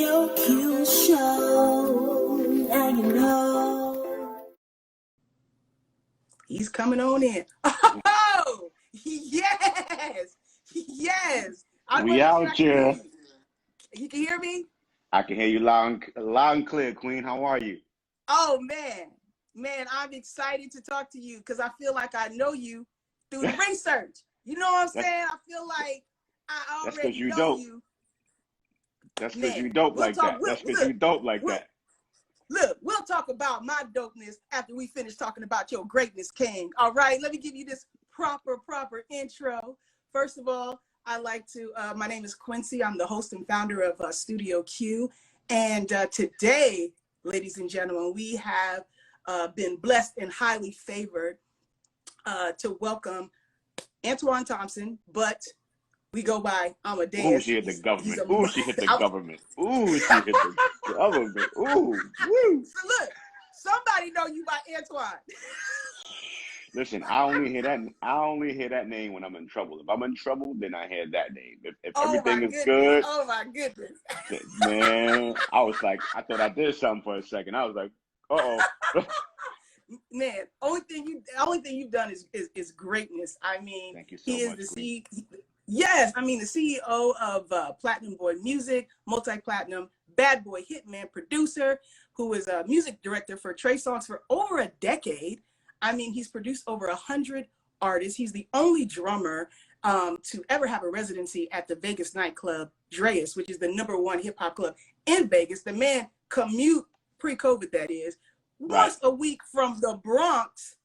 Studio Q Show. Now you know. He's coming on in. Oh, yes. Yes. We out here. You can hear me? I can hear you loud and clear, Queen. How are you? Oh, man. Man, I'm excited to talk to you because I feel like I know you through the research. You know what I'm saying? I feel like I already know dope. you. That's because you dope like that. That's because you dope like that. Look, we'll talk about my dopeness after we finish talking about your greatness, King. All right, let me give you this proper intro. First of all, I like to, my name is Quencie. I'm the host and founder of Studio Q. And today, ladies and gentlemen, we have been blessed and highly favored to welcome Antoine Thompson, but we go by Amadeus. Ooh, she hit the government. Ooh, she hit the government. Ooh, she hit the government. Ooh, woo. So look, somebody know you by Antoine. Listen, I only hear that name when I'm in trouble. If I'm in trouble, then I hear that name. If everything is good, oh my goodness, man, I was like, I thought I did something for a second. I was like, uh-oh. Man, only thing you've done is greatness. I mean, thank you so he is much, the Yes, I mean the CEO of Platinum Boy Music, multi-platinum, bad boy hitman producer, who is a music director for Trey Songz for over a decade. I mean, he's produced over 100 artists. He's the only drummer to ever have a residency at the Vegas nightclub Dreas, which is the #1 hip hop club in Vegas. The man commute pre-COVID, that is, once a week from the Bronx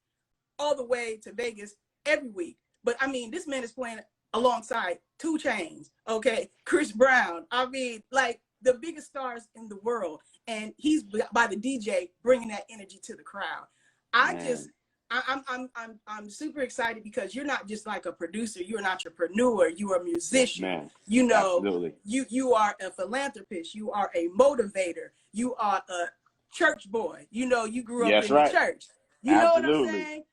all the way to Vegas every week. But I mean, this man is playing alongside 2 Chainz, okay, Chris Brown. I mean, like the biggest stars in the world, and he's by the DJ bringing that energy to the crowd. I'm super excited because you're not just like a producer, you're an entrepreneur, you are a musician. Yes, you know, absolutely. You are a philanthropist, you are a motivator, you are a church boy. You know, you grew up in the church. You know what I'm saying?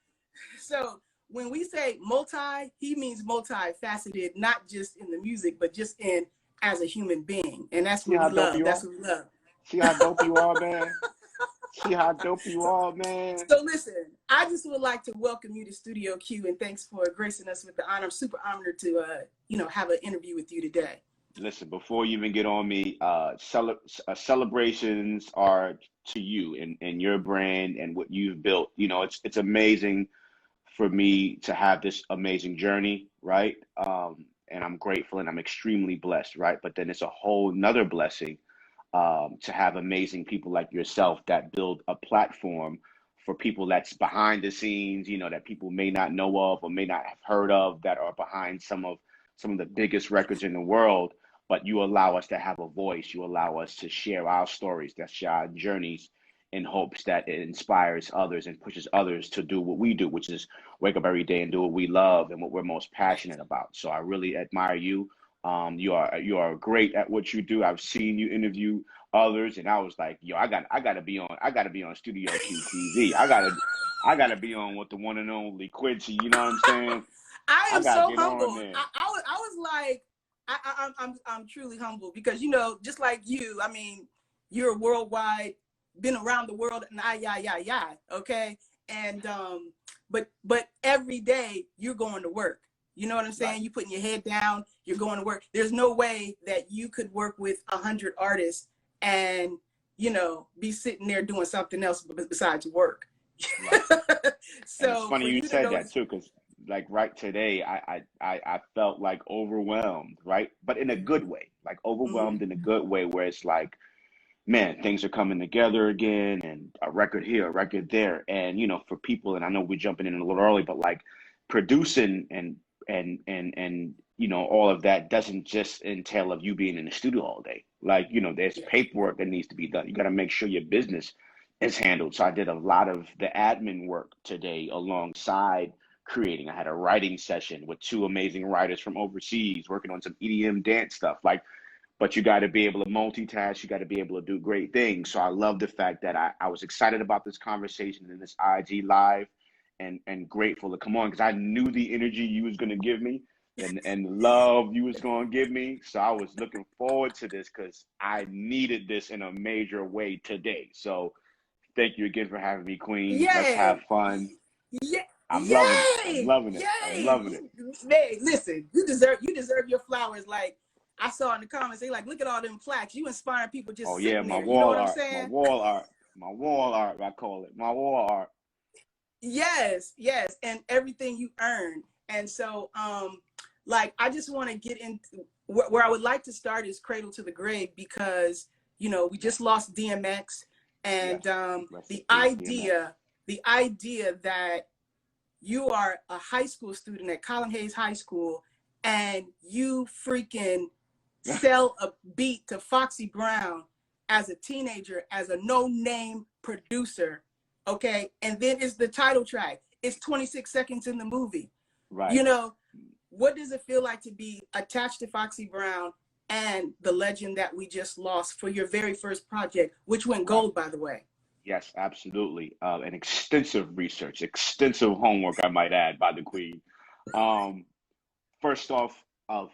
So when we say multi, he means multifaceted, not just in the music, but just in as a human being. And that's what we love. That's what we love. See how dope you are, man? See how dope you are, man? So listen, I just would like to welcome you to Studio Q, and thanks for gracing us with the honor. I'm super honored to, have an interview with you today. Listen, before you even get on me, celebrations are to you and your brand and what you've built. You know, it's amazing for me to have this amazing journey, right? And I'm grateful and I'm extremely blessed, right? But then it's a whole nother blessing to have amazing people like yourself that build a platform for people that's behind the scenes, you know, that people may not know of or may not have heard of, that are behind some of the biggest records in the world. But you allow us to have a voice. You allow us to share our stories, that share our journeys, in hopes that it inspires others and pushes others to do what we do, which is wake up every day and do what we love and what we're most passionate about. So I really admire you. You are great at what you do. I've seen you interview others, and I was like, yo, I gotta be on Studio Q TV. I gotta be on with the one and only Quencie. You know what I'm saying? I am so humble. I was like, I'm truly humble because, you know, just like you, I mean, you're worldwide, been around the world, and okay? And but every day you're going to work. You know what I'm saying? Right. You putting your head down, you're going to work. There's no way that you could work with 100 artists and, you know, be sitting there doing something else besides work. Right. So it's funny you said that too, because like right today, I felt like overwhelmed, right? But in a good way, like overwhelmed in a good way, where it's like, man, things are coming together again, and a record here, a record there. And, you know, for people, and I know we're jumping in a little early, but like producing and you know, all of that doesn't just entail of you being in the studio all day. Like, you know, there's paperwork that needs to be done. You got to make sure your business is handled. So I did a lot of the admin work today alongside creating. I had a writing session with 2 amazing writers from overseas working on some EDM dance stuff. Like, but you got to be able to multitask. You got to be able to do great things. So I love the fact that I was excited about this conversation and this IG live, and grateful to come on, because I knew the energy you was going to give me. and the love you was gonna give me. So I was looking forward to this because I needed this in a major way today. So thank you again for having me, Queen. Let's have Yay! fun. Yeah, I'm loving it. I'm yay! loving it. I'm Yay! loving it. Man, listen, you deserve your flowers. Like I saw in the comments, they like, look at all them plaques. You inspiring people Oh just yeah, sitting my there. You know wall what I'm art. My saying? wall art. My wall art, I call it. My wall art. Yes, yes, and everything you earn. And so, like, I just want to get into where I would like to start is Cradle to the Grave because we just lost DMX, and Yes. Rest in the peace, DMX. idea that you are a high school student at Colin Hayes High School and you freaking sell a beat to Foxy Brown as a teenager, as a no-name producer, okay? And then it's the title track. It's 26 seconds in the movie. Right. What does it feel like to be attached to Foxy Brown and the legend that we just lost for your very first project, which went gold, by the way? Yes, absolutely. And extensive research, extensive homework, I might add, by the Queen. Um, First off, of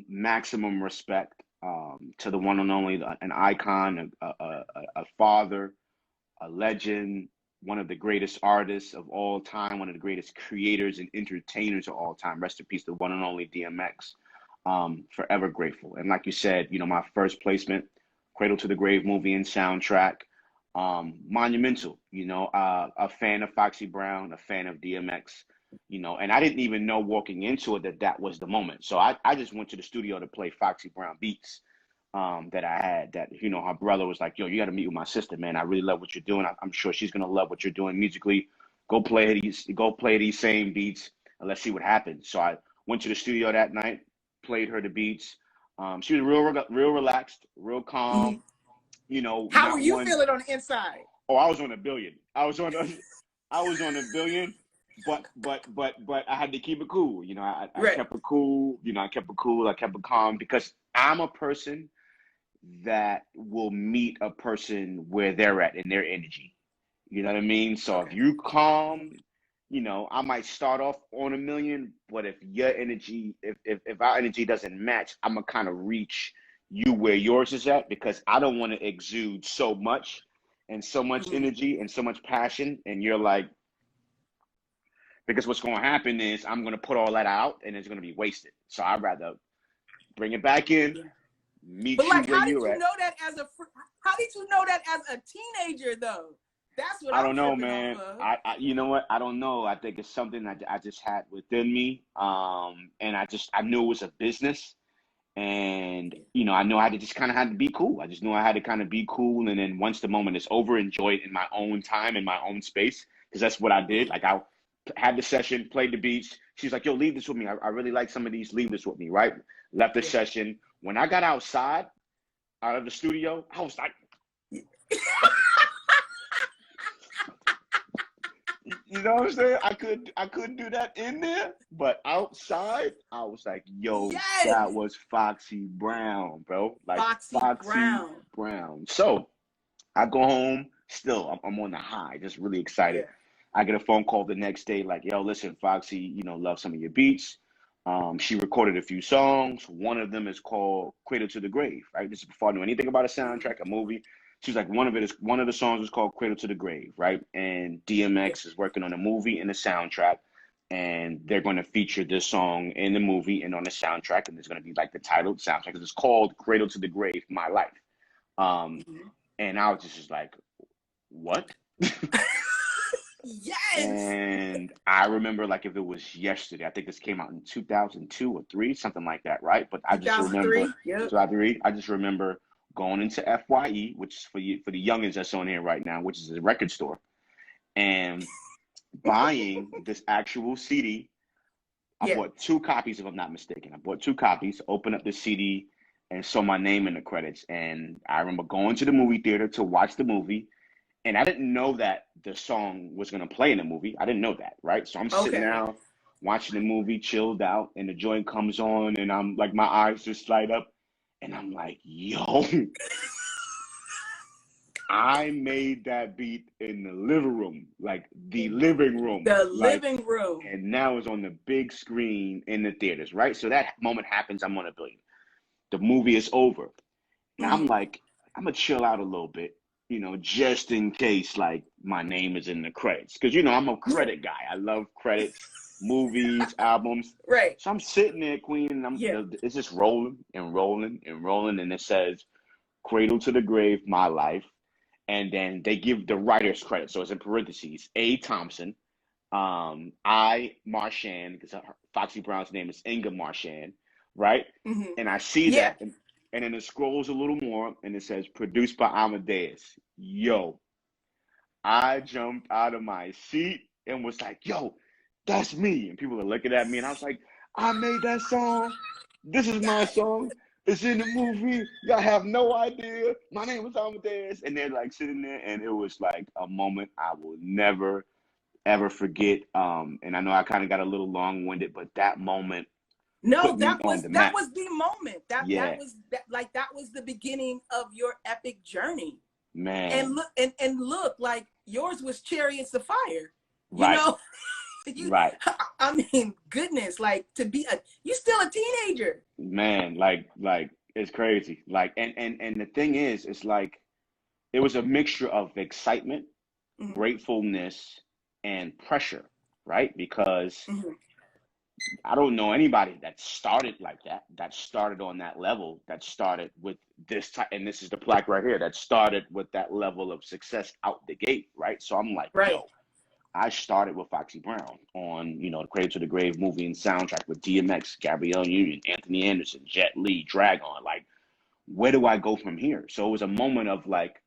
maximum respect to the one and only, an icon, a father, a legend, one of the greatest artists of all time, one of the greatest creators and entertainers of all time. Rest in peace, the one and only DMX. Forever grateful. And like you said, my first placement, Cradle to the Grave movie and soundtrack, monumental. A fan of Foxy Brown, a fan of DMX. And I didn't even know walking into it that was the moment. So I just went to the studio to play Foxy Brown beats that I had. That her brother was like, "Yo, you got to meet with my sister, man. I really love what you're doing. I'm sure she's gonna love what you're doing musically. Go play these same beats, and let's see what happens." So I went to the studio that night, played her the beats. She was real relaxed, real calm. How were Not you one. feeling on the inside? Oh, I was on a billion. I was on a billion. But I had to keep it cool. I Right. kept it cool. I kept it cool. I kept it calm because I'm a person that will meet a person where they're at in their energy. You know what I mean? So if Okay. you calm, I might start off on a million, but if your energy, if our energy doesn't match, I'm gonna kind of reach you where yours is at because I don't want to exude so much and so much energy and so much passion, and you're like, because what's going to happen is I'm going to put all that out and it's going to be wasted. So I'd rather bring it back in, meet But you like, where how did you're you at. know that how did you know that as a teenager though? That's what I I'm don't know, tripping man. off of. I you know what? I don't know. I think it's something that I just had within me. And I knew it was a business. And, I know I had to just kind of had to be cool. I just knew I had to kind of be cool. And then once the moment is over, enjoy it in my own time, in my own space. Because that's what I did. Like I had the session, played the beats. She's like, "Yo, leave this with me. I really like some of these. Leave this with me," right? Left the session. When I got outside, out of the studio, I was like, you know what I'm saying? I couldn't do that in there, but outside, I was like, "Yo, Yes. that was Foxy Brown, bro. Like Foxy Brown." So I go home. Still, I'm on the high, just really excited. Yeah. I get a phone call the next day, like, "Yo, listen, Foxy, love some of your beats." She recorded a few songs. One of them is called "Cradle to the Grave." Right. This is before I knew anything about a soundtrack, a movie. She's like, one of the songs is called "Cradle to the Grave," right? And DMX is working on a movie and a soundtrack, and they're going to feature this song in the movie and on the soundtrack, and there's going to be like the title soundtrack because it's called "Cradle to the Grave, My Life." And I was just like, what? Yes. And I remember like if it was yesterday, I think this came out in 2002 or 3, something like that, right? But I just 2003. remember, Yep. 2003, I just remember going into FYE, which is for the youngins that's on here right now, which is a record store, and buying this actual CD. I bought 2 copies, if I'm not mistaken. I bought 2 copies, opened up the CD, and saw my name in the credits. And I remember going to the movie theater to watch the movie. And I didn't know that the song was going to play in the movie. I didn't know that, right? So I'm sitting down, watching the movie, chilled out, and the joint comes on, and I'm like, my eyes just light up. And I'm like, yo. I made that beat in the living room, like the living room, The like, living room. and now it's on the big screen in the theaters, right? So that moment happens, I'm on a billion. The movie is over. And I'm like, I'm gonna chill out a little bit, just in case like my name is in the credits. Because I'm a Yeah. credit guy. I love credits, movies, albums. Right. So I'm sitting there, Queen, and Yeah. it's just rolling and rolling and rolling, and it says "Cradle to the Grave, My Life," and then they give the writer's credit. So it's in parentheses: A. Thompson, I. Marchand, because Foxy Brown's name is Inga Marchand, right? Mm-hmm. And I see Yeah. that, and then it scrolls a little more, and it says produced by Amadeus. Yo, I jumped out of my seat and was like, yo, that's me. And people are looking at me, and I was like, I made that song. This is my song. It's in the movie. Y'all have no idea. My name was Amadeus. And they're like sitting there, and it was like a moment I will never, ever forget. And I know I kind of got a little long-winded, but that moment No, put me that on was the that map. was the moment. That Yeah, was that was the beginning of your epic journey. And man. look, like yours was chariots of fire. You Right, know, you right. I mean, goodness, like to be you still a teenager. Man, like it's crazy. Like and the thing is, it's like it was a mixture of excitement, Mm-hmm. gratefulness, and pressure, right? Because Mm-hmm. I don't know anybody that started like that started on that level, that started with this type, and this is the plaque right here, that started with that level of success out the gate, right? So I'm like, Right. yo, I started with Foxy Brown on, the Cradle to the Grave movie and soundtrack with DMX, Gabrielle Union, Anthony Anderson, Jet Li, Dragon. Like, where do I go from here? So it was a moment of like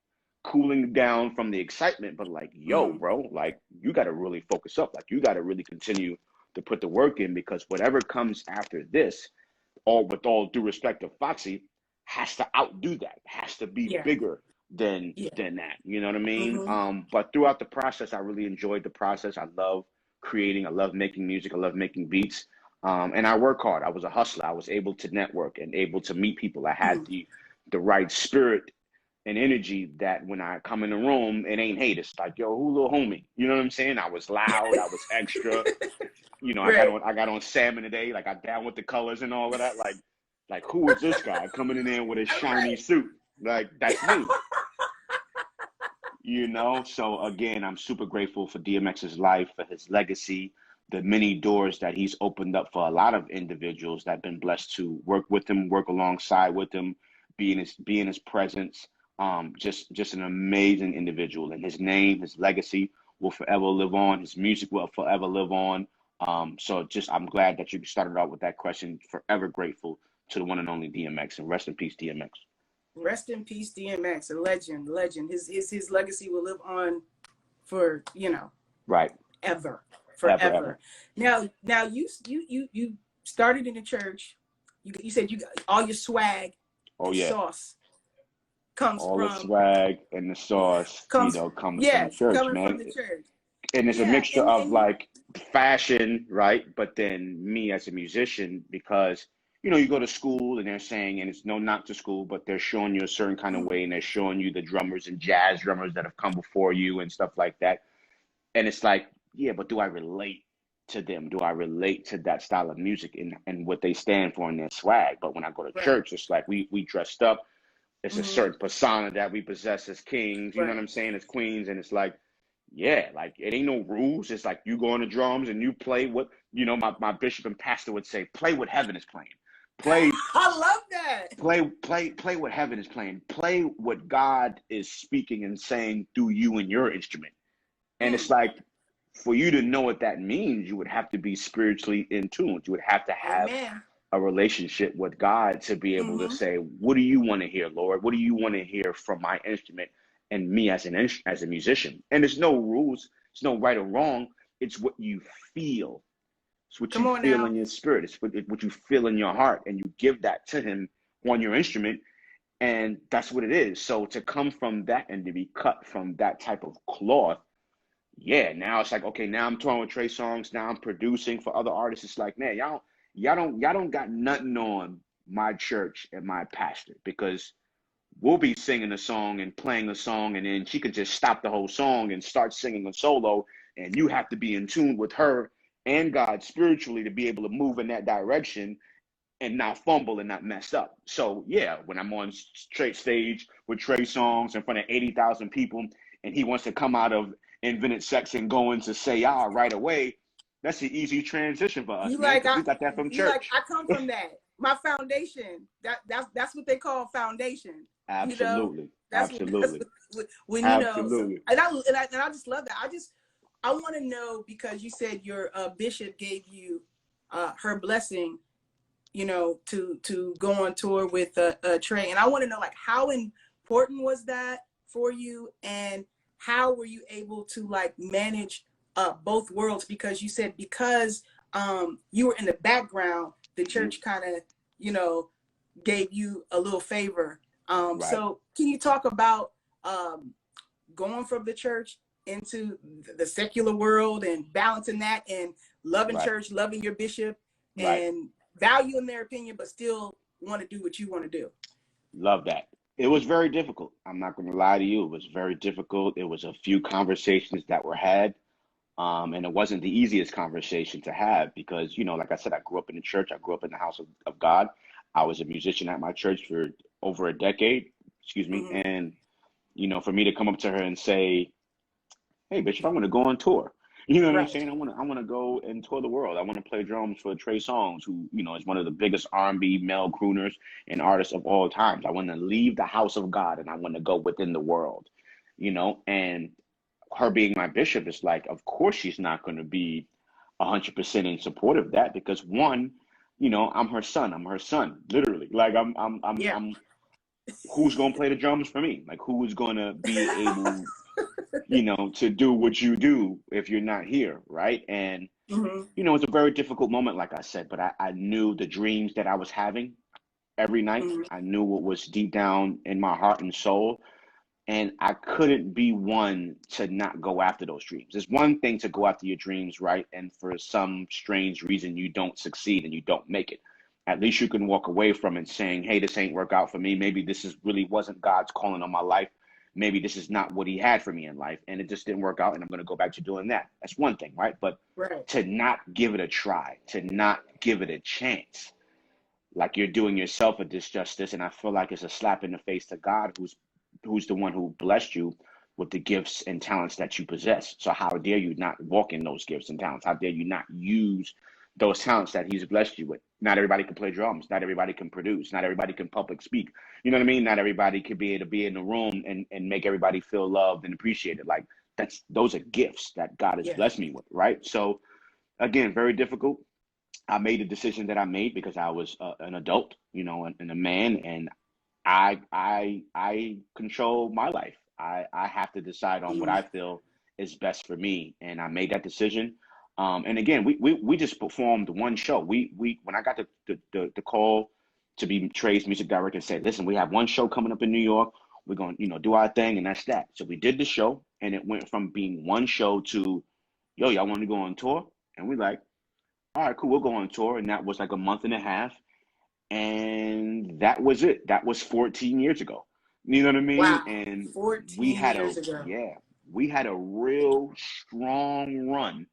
cooling down from the excitement, but like, yo, Mm-hmm. bro, like you got to really focus up. Like you got to really continue to put the work in because whatever comes after this, all with all due respect to Foxy, has to outdo that, has to be Yeah. bigger than Yeah. that. You know what I mean? Mm-hmm. But throughout the process, I really enjoyed the process. I love creating. I love making music. I love making beats. And I work hard. I was a hustler. I was able to network and able to meet people. I had Mm-hmm. the right spirit and energy that when I come in the room, it ain't hate. It's like, yo, who little homie? You know what I'm saying? I was loud. I was extra. Right. I got on salmon today. Like I down with the colors and all of that. Like who is this guy coming in there with a shiny Right. suit? Like that's me. So again, I'm super grateful for DMX's life, for his legacy, the many doors that he's opened up for a lot of individuals that have been blessed to work with him, work alongside with him, be in his presence. Just an amazing individual, and his name, his legacy will forever live on. His music will forever live on. So just I'm glad that you started out with that question. Forever grateful to the one and only DMX, and rest in peace, DMX. Rest in peace, DMX, a legend, legend. His legacy will live on for Right, ever, ever, forever. ever. Now you started in the church. You said you got all your swag Oh and yeah. sauce comes All the from swag and the sauce, comes comes from the yes church, coming man. from the church. And it's a Yeah, mixture of and like fashion, right? But then me as a musician, because you go to school and they're saying, and it's no knock to school, but they're showing you a certain kind of way, and they're showing you the drummers and jazz drummers that have come before you and stuff like that. And it's like, yeah, but do I relate to them? Do I relate to that style of music and what they stand for and their swag? But when I go to right, church, it's like we dressed up. It's a mm-hmm, certain persona that we possess as kings, you know what right. I'm saying, as queens, and it's like, yeah, like it ain't no rules. It's like you go on the drums and you play what my bishop and pastor would say, play what heaven is playing. Play, I love that. play what heaven is playing. Play what God is speaking and saying through you and your instrument. And it's Mm, like for you to know what that means, you would have to be spiritually in tune. You would have to have amen. a relationship with God to be able to Mm-hmm. say, what do you want to hear, Lord? What do you want to hear from my instrument and me as as a musician? And there's no rules, there's no right or wrong. It's what you feel. It's what Come you on feel now. in your spirit. It's what you feel in your heart, and you give that to Him on your instrument, and that's what it is. So to come from that and to be cut from that type of cloth, yeah, now it's like, okay, now I'm touring with Trey Songs. Now I'm producing for other artists. It's like, man, y'all don't got nothing on my church and my pastor because we'll be singing a song and playing a song, and then she could just stop the whole song and start singing a solo, and you have to be in tune with her and God spiritually to be able to move in that direction and not fumble and not mess up. So yeah, when I'm on straight stage with Trey Songz in front of 80,000 people, and he wants to come out of Invented Sex and go into Say Ah right away, that's an easy transition for us, You man, like because we got that from you like church. I come from that. My foundation. That's what they call foundation. You know, Absolutely, that's absolutely, when you know. So absolutely. and I just love that. I want to know, because you said your bishop gave you her blessing, you know, to go on tour with Trey, and I want to know, like, how important was that for you, and how were you able to like manage both worlds? Because you said, because you were in the background, the Mhm. church kind of, you know, gave you a little favor. Right, So can you talk about um, going from the church into the secular world and balancing that, and loving right, church, loving your bishop, right. and valuing their opinion, but still want to do what you want to do? Love that. It was very difficult. I'm not going to lie to you. It was very difficult. It was a few conversations that were had. And it wasn't the easiest conversation to have because, you know, like I said, I grew up in the church. I grew up in the house of God. I was a musician at my church for over a decade, excuse me. Mm-hmm. And, you know, for me to come up to her and say, hey, Bishop, I want to go on tour. You know what I'm Right. saying? I want to go and tour the world. I want to play drums for Trey Songz, who, you know, is one of the biggest R&B male crooners and artists of all times. I want to leave the house of God and I want to go within the world, you know, and her being my bishop is like, of course she's not going to be 100% in support of that because one, you know, I'm her son. I'm her son, literally. Like Yeah. I'm. Who's going to play the drums for me? Like who is going to be able, you know, to do what you do if you're not here, right? And Mm-hmm. you know, it's a very difficult moment, like I said, but I knew the dreams that I was having every night. Mm-hmm. I knew what was deep down in my heart and soul. And I couldn't be one to not go after those dreams. It's one thing to go after your dreams, right? And for some strange reason, you don't succeed and you don't make it. At least you can walk away from it saying, hey, this ain't work out for me. Maybe this is really wasn't God's calling on my life. Maybe this is not what he had for me in life. And it just didn't work out. And I'm going to go back to doing that. That's one thing, right? But Right. to not give it a try, to not give it a chance, like you're doing yourself a disjustice. And I feel like it's a slap in the face to God, who's the one who blessed you with the gifts and talents that you possess. So how dare you not walk in those gifts and talents? How dare you not use those talents that he's blessed you with? Not everybody can play drums. Not everybody can produce. Not everybody can public speak. You know what I mean? Not everybody could be able to be in the room and make everybody feel loved and appreciated. Like those are gifts that God has Yeah. blessed me with, right? So again, very difficult. I made the decision that I made because I was an adult, you know, and a man, and I control my life. I have to decide on what Mm-hmm. I feel is best for me, and I made that decision. And again, we just performed one show. We when I got the call to be Trey's music director and said, listen, we have one show coming up in New York. We're going to, you know, do our thing, and that's that. So we did the show, and it went from being one show to, yo, y'all want to go on tour? And we like, all right, cool, we'll go on tour. And that was like a month and a half. And that was it. That was 14 years ago. You know what I mean? Wow. And we 14 had a, years ago. yeah, we had a real strong run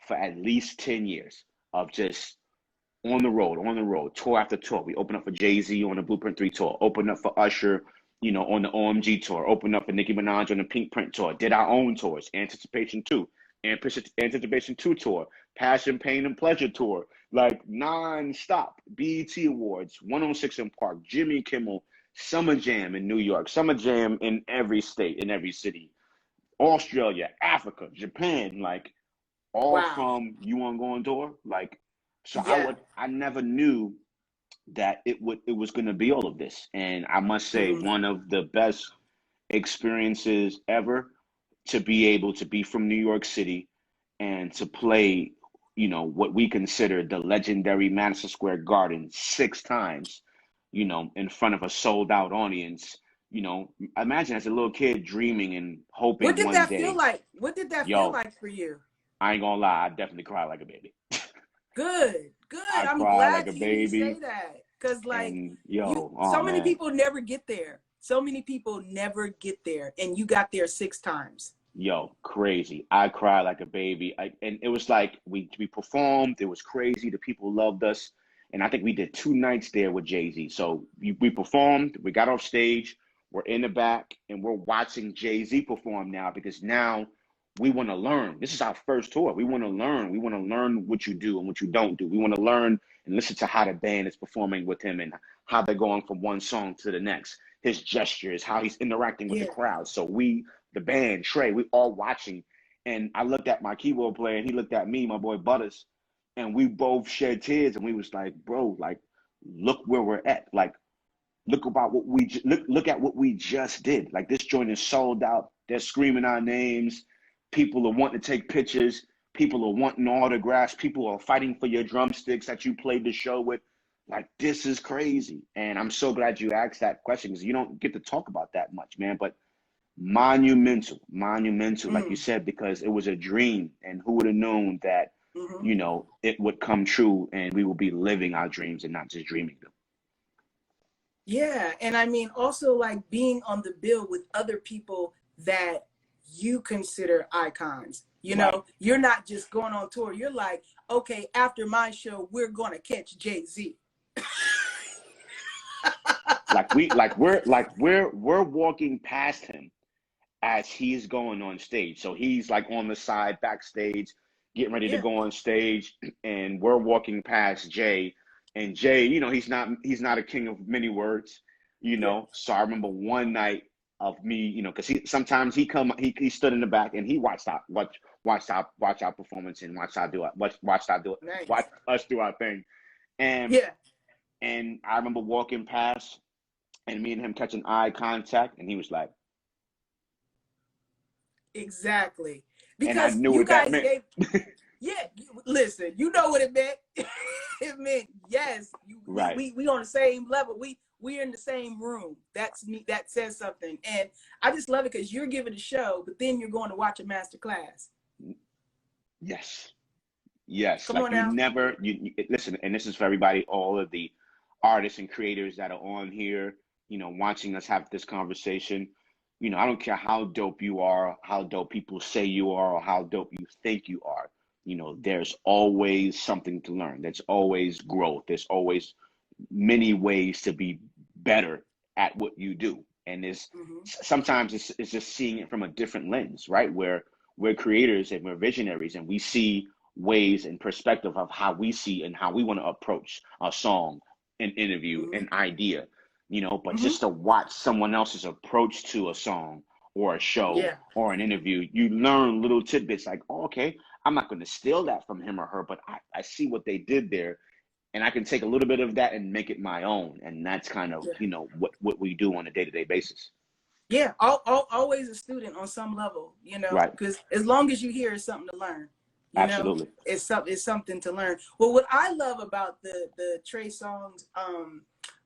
for at least 10 years of just on the road, tour after tour. We opened up for Jay-Z on the Blueprint 3 tour, opened up for Usher, you know, on the OMG tour, opened up for Nicki Minaj on the Pink Print tour, did our own tours, Anticipation 2, Anticipation 2 tour, Passion, Pain, and Pleasure tour, like non-stop. BET Awards, 106 in Park, Jimmy Kimmel, Summer Jam in New York, Summer Jam in every state, in every city, Australia, Africa, Japan, like all Wow. from You Want to Go on Tour, like so Yeah. I never knew that it was going to be all of this. And I must say Mm-hmm. one of the best experiences ever to be able to be from New York City and to play, you know, what we consider the legendary Madison Square Garden 6 times, you know, in front of a sold out audience. You know, imagine as a little kid dreaming and What hoping did one that feel day, like? What did that feel yo, like for you? I ain't gonna lie, I definitely cried like a baby. Good, good. I I'm cried like glad a to hear you say baby. that. Because, like, And yo, oh so many man, people never get there. So many people never get there, and you got there 6 times. Yo, crazy. I cried like a baby. And it was like we performed. It was crazy. The people loved us. And I think we did 2 nights there with Jay-Z. So we performed, we got off stage, we're in the back, and we're watching Jay-Z perform now because now we want to learn. This is our first tour. We want to learn. We want to learn what you do and what you don't do. We want to learn and listen to how the band is performing with him and how they're going from one song to the next. His gestures, how he's interacting with the Yeah. crowd. So the band, Trey, we all watching. And I looked at my keyboard player and he looked at me, my boy Butters, and we both shed tears and we was like, bro, like, look where we're at. Like, look about what look at what we just did. Like, this joint is sold out. They're screaming our names. People are wanting to take pictures. People are wanting autographs. People are fighting for your drumsticks that you played the show with. Like, this is crazy. And I'm so glad you asked that question because you don't get to talk about that much, man. But monumental, like you said, because it was a dream. And who would have known that, it would come true and we will be living our dreams and not just dreaming them. Yeah. And I mean, also like being on the bill with other people that you consider icons. You know, you're not just going on tour. You're like, okay, after my show, we're going to catch Jay-Z. we're walking past him as he's going on stage. So he's like on the side backstage, getting ready to go on stage, and we're walking past Jay. And Jay, he's not a king of many words, So I remember one night of me, because he stood in the back and he watched our performance and watched us do our thing. And I remember walking past and me and him catching eye contact, and he was like, exactly. Because and I knew you what guys that meant. Listen, you know what it meant. It meant yes. We on the same level. We're in the same room. That's me. That says something. And I just love it because you're giving a show, but then you're going to watch a master class. Yes. Come on now. Listen, and this is for everybody, all of the artists and creators that are on here, watching us have this conversation. I don't care how dope you are, how dope people say you are, or how dope you think you are. There's always something to learn. There's always growth. There's always many ways to be better at what you do. And sometimes it's just seeing it from a different lens, right? Where we're creators and we're visionaries and we see ways and perspective of how we see and how we want to approach a song, an interview, an idea, but just to watch someone else's approach to a song or a show or an interview, you learn little tidbits like, oh, okay, I'm not going to steal that from him or her, but I see what they did there and I can take a little bit of that and make it my own. And that's kind of, what we do on a day-to-day basis. Yeah. Always a student on some level, because as long as you're here, it's something to learn. Absolutely. It's something to learn. Well, what I love about the Trey Songz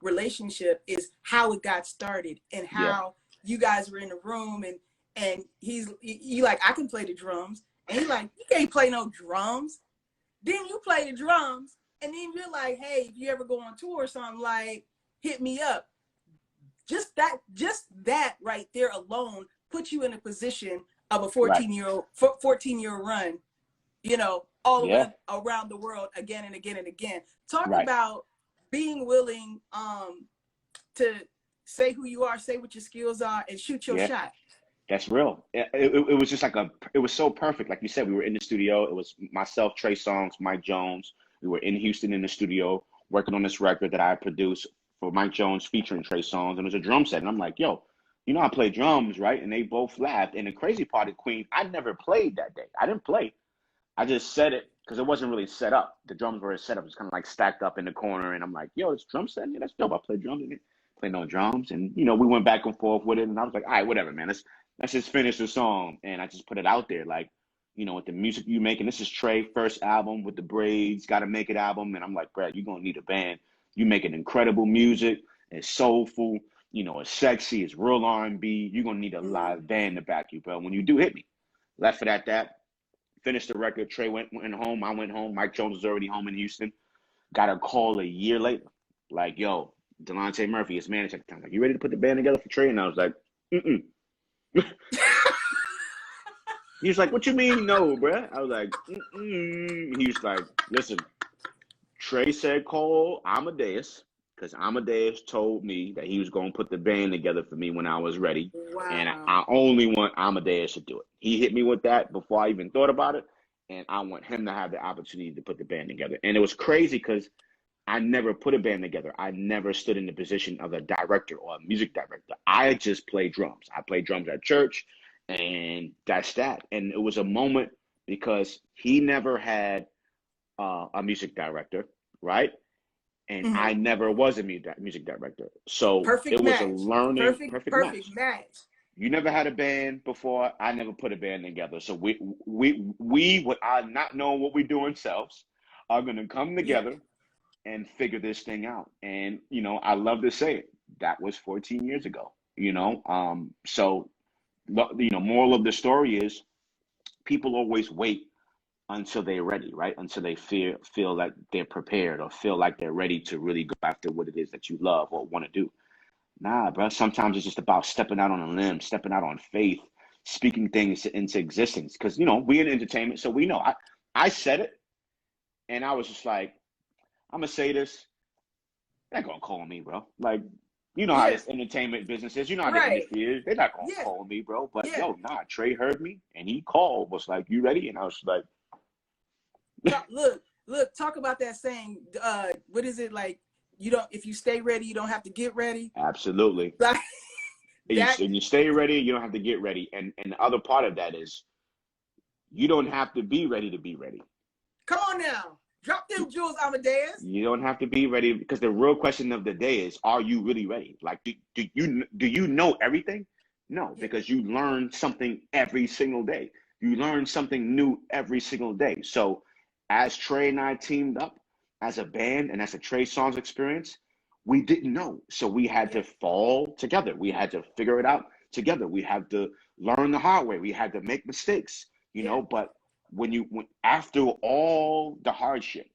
relationship is how it got started and how you guys were in the room and you like, I can play the drums, and he's like, you can't play no drums. Then you play the drums, and then you're like, hey, if you ever go on tour or something, like, hit me up. Just that right there alone puts you in a position of a 14-year run, all the way around the world again and again and again. Talk about being willing to say who you are, say what your skills are, and shoot your shot. That's real. It was just like it was so perfect. Like you said, we were in the studio. It was myself, Trey Songz, Mike Jones. We were in Houston in the studio working on this record that I produced for Mike Jones featuring Trey Songz. And it was a drum set. And I'm like, yo, I play drums, right? And they both laughed. And the crazy part of Queen, I never played that day. I didn't play. I just said it because it wasn't really set up. The drums were set up. It's kind of like stacked up in the corner. And I'm like, yo, this drum set? Yeah, that's dope. I play drums again. Play no drums. And, we went back and forth with it. And I was like, all right, whatever, man. Let's just finish the song. And I just put it out there. Like, with the music you make. And this is Trey, first album with the braids, Gotta Make It album. And I'm like, Brad, you're going to need a band. You making incredible music. It's soulful. It's sexy. It's real R&B. You're going to need a live band to back you, bro. When you do, hit me. Left it at that. Finished the record. Trey went home. I went home. Mike Jones was already home in Houston. Got a call a year later. Like, yo, Delonte Murphy, his manager at the time, like, you ready to put the band together for Trey? And I was like, mm-mm. He was like, what you mean no, bruh? I was like, mm-mm. He was like, listen, Trey said call Amadeus, because Amadeus told me that he was going to put the band together for me when I was ready. And Wow. I only want Amadeus to do it. He hit me with that before I even thought about it. And I want him to have the opportunity to put the band together. And it was crazy because I never put a band together. I never stood in the position of a director or a music director. I just played drums. I played drums at church, and that's that. And it was a moment because he never had a music director, right? And I never was a music director. So Perfect it was a match. learning, perfect match. Match. You never had a band before. I never put a band together. So we with our not knowing what we do ourselves, are going to come together and figure this thing out. And, you know, I love to say it. That was 14 years ago, you know? So, you know, moral of the story is people always wait until they're ready, right? Until they feel like they're prepared or feel like they're ready to really go after what it is that you love or want to do. Nah, bro. Sometimes it's just about stepping out on a limb, stepping out on faith, speaking things into existence. Because, you know, we're in entertainment, so we know. I said it, and I was just like, I'm gonna say this. They're not gonna call me, bro. Like, you know how this entertainment business is. You know how the industry is. They're not gonna call me, bro. But yo, nah. Trey heard me, and he called. Was like, "You ready?" And I was like, "Look. Talk about that saying. What is it like? You don't. If you stay ready, you don't have to get ready." Absolutely. Like that. And you stay ready. You don't have to get ready. And the other part of that is, you don't have to be ready to be ready. Come on now. Drop them jewels, Amadeus. You don't have to be ready, because the real question of the day is, are you really ready? Like, do you know everything? No, because you learn something every single day. You learn something new every single day. So as Trey and I teamed up as a band and as a Trey Songz experience, we didn't know. So we had to fall together. We had to figure it out together. We had to learn the hard way. We had to make mistakes, you know, but when after all the hardship,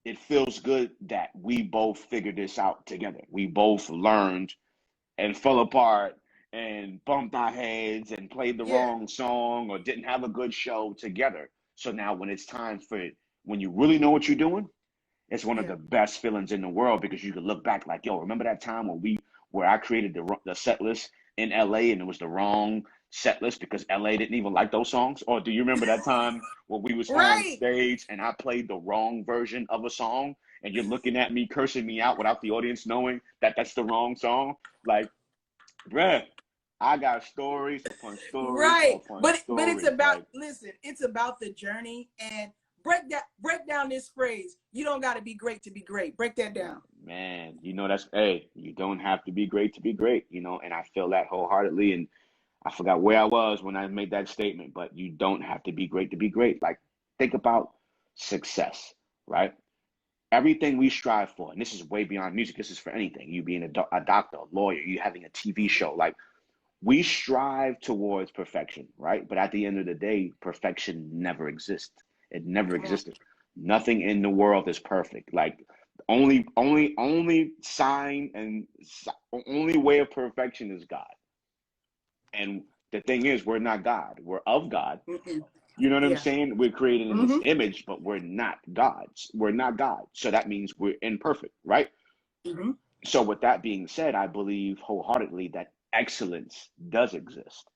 it feels good that we both figured this out together. We both learned and fell apart and bumped our heads and played the wrong song or didn't have a good show together. So now when it's time for it, when you really know what you're doing, it's one of the best feelings in the world, because you can look back like, yo, remember that time where I created the set list in LA and it was the wrong set list because LA didn't even like those songs? Or do you remember that time when we was on stage and I played the wrong version of a song and you're looking at me cursing me out without the audience knowing that that's the wrong song? Like, bruh, I got stories upon stories upon but stories. It's about, like, listen, it's about the journey. And break down this phrase. You don't got to be great to be great. Break that down. Man, you know, you don't have to be great to be great, you know, and I feel that wholeheartedly. And I forgot where I was when I made that statement, but you don't have to be great to be great. Like, think about success, right? Everything we strive for, and this is way beyond music, this is for anything. You being a doctor, a lawyer, you having a TV show, like, we strive towards perfection, right? But at the end of the day, perfection never exists. It never existed. Nothing in the world is perfect. Like, only sign and only way of perfection is God. And the thing is, we're not God. We're of God. You know what I'm saying? We're created in His image, but we're not gods. We're not God. So that means we're imperfect, right? So with that being said, I believe wholeheartedly that excellence does exist.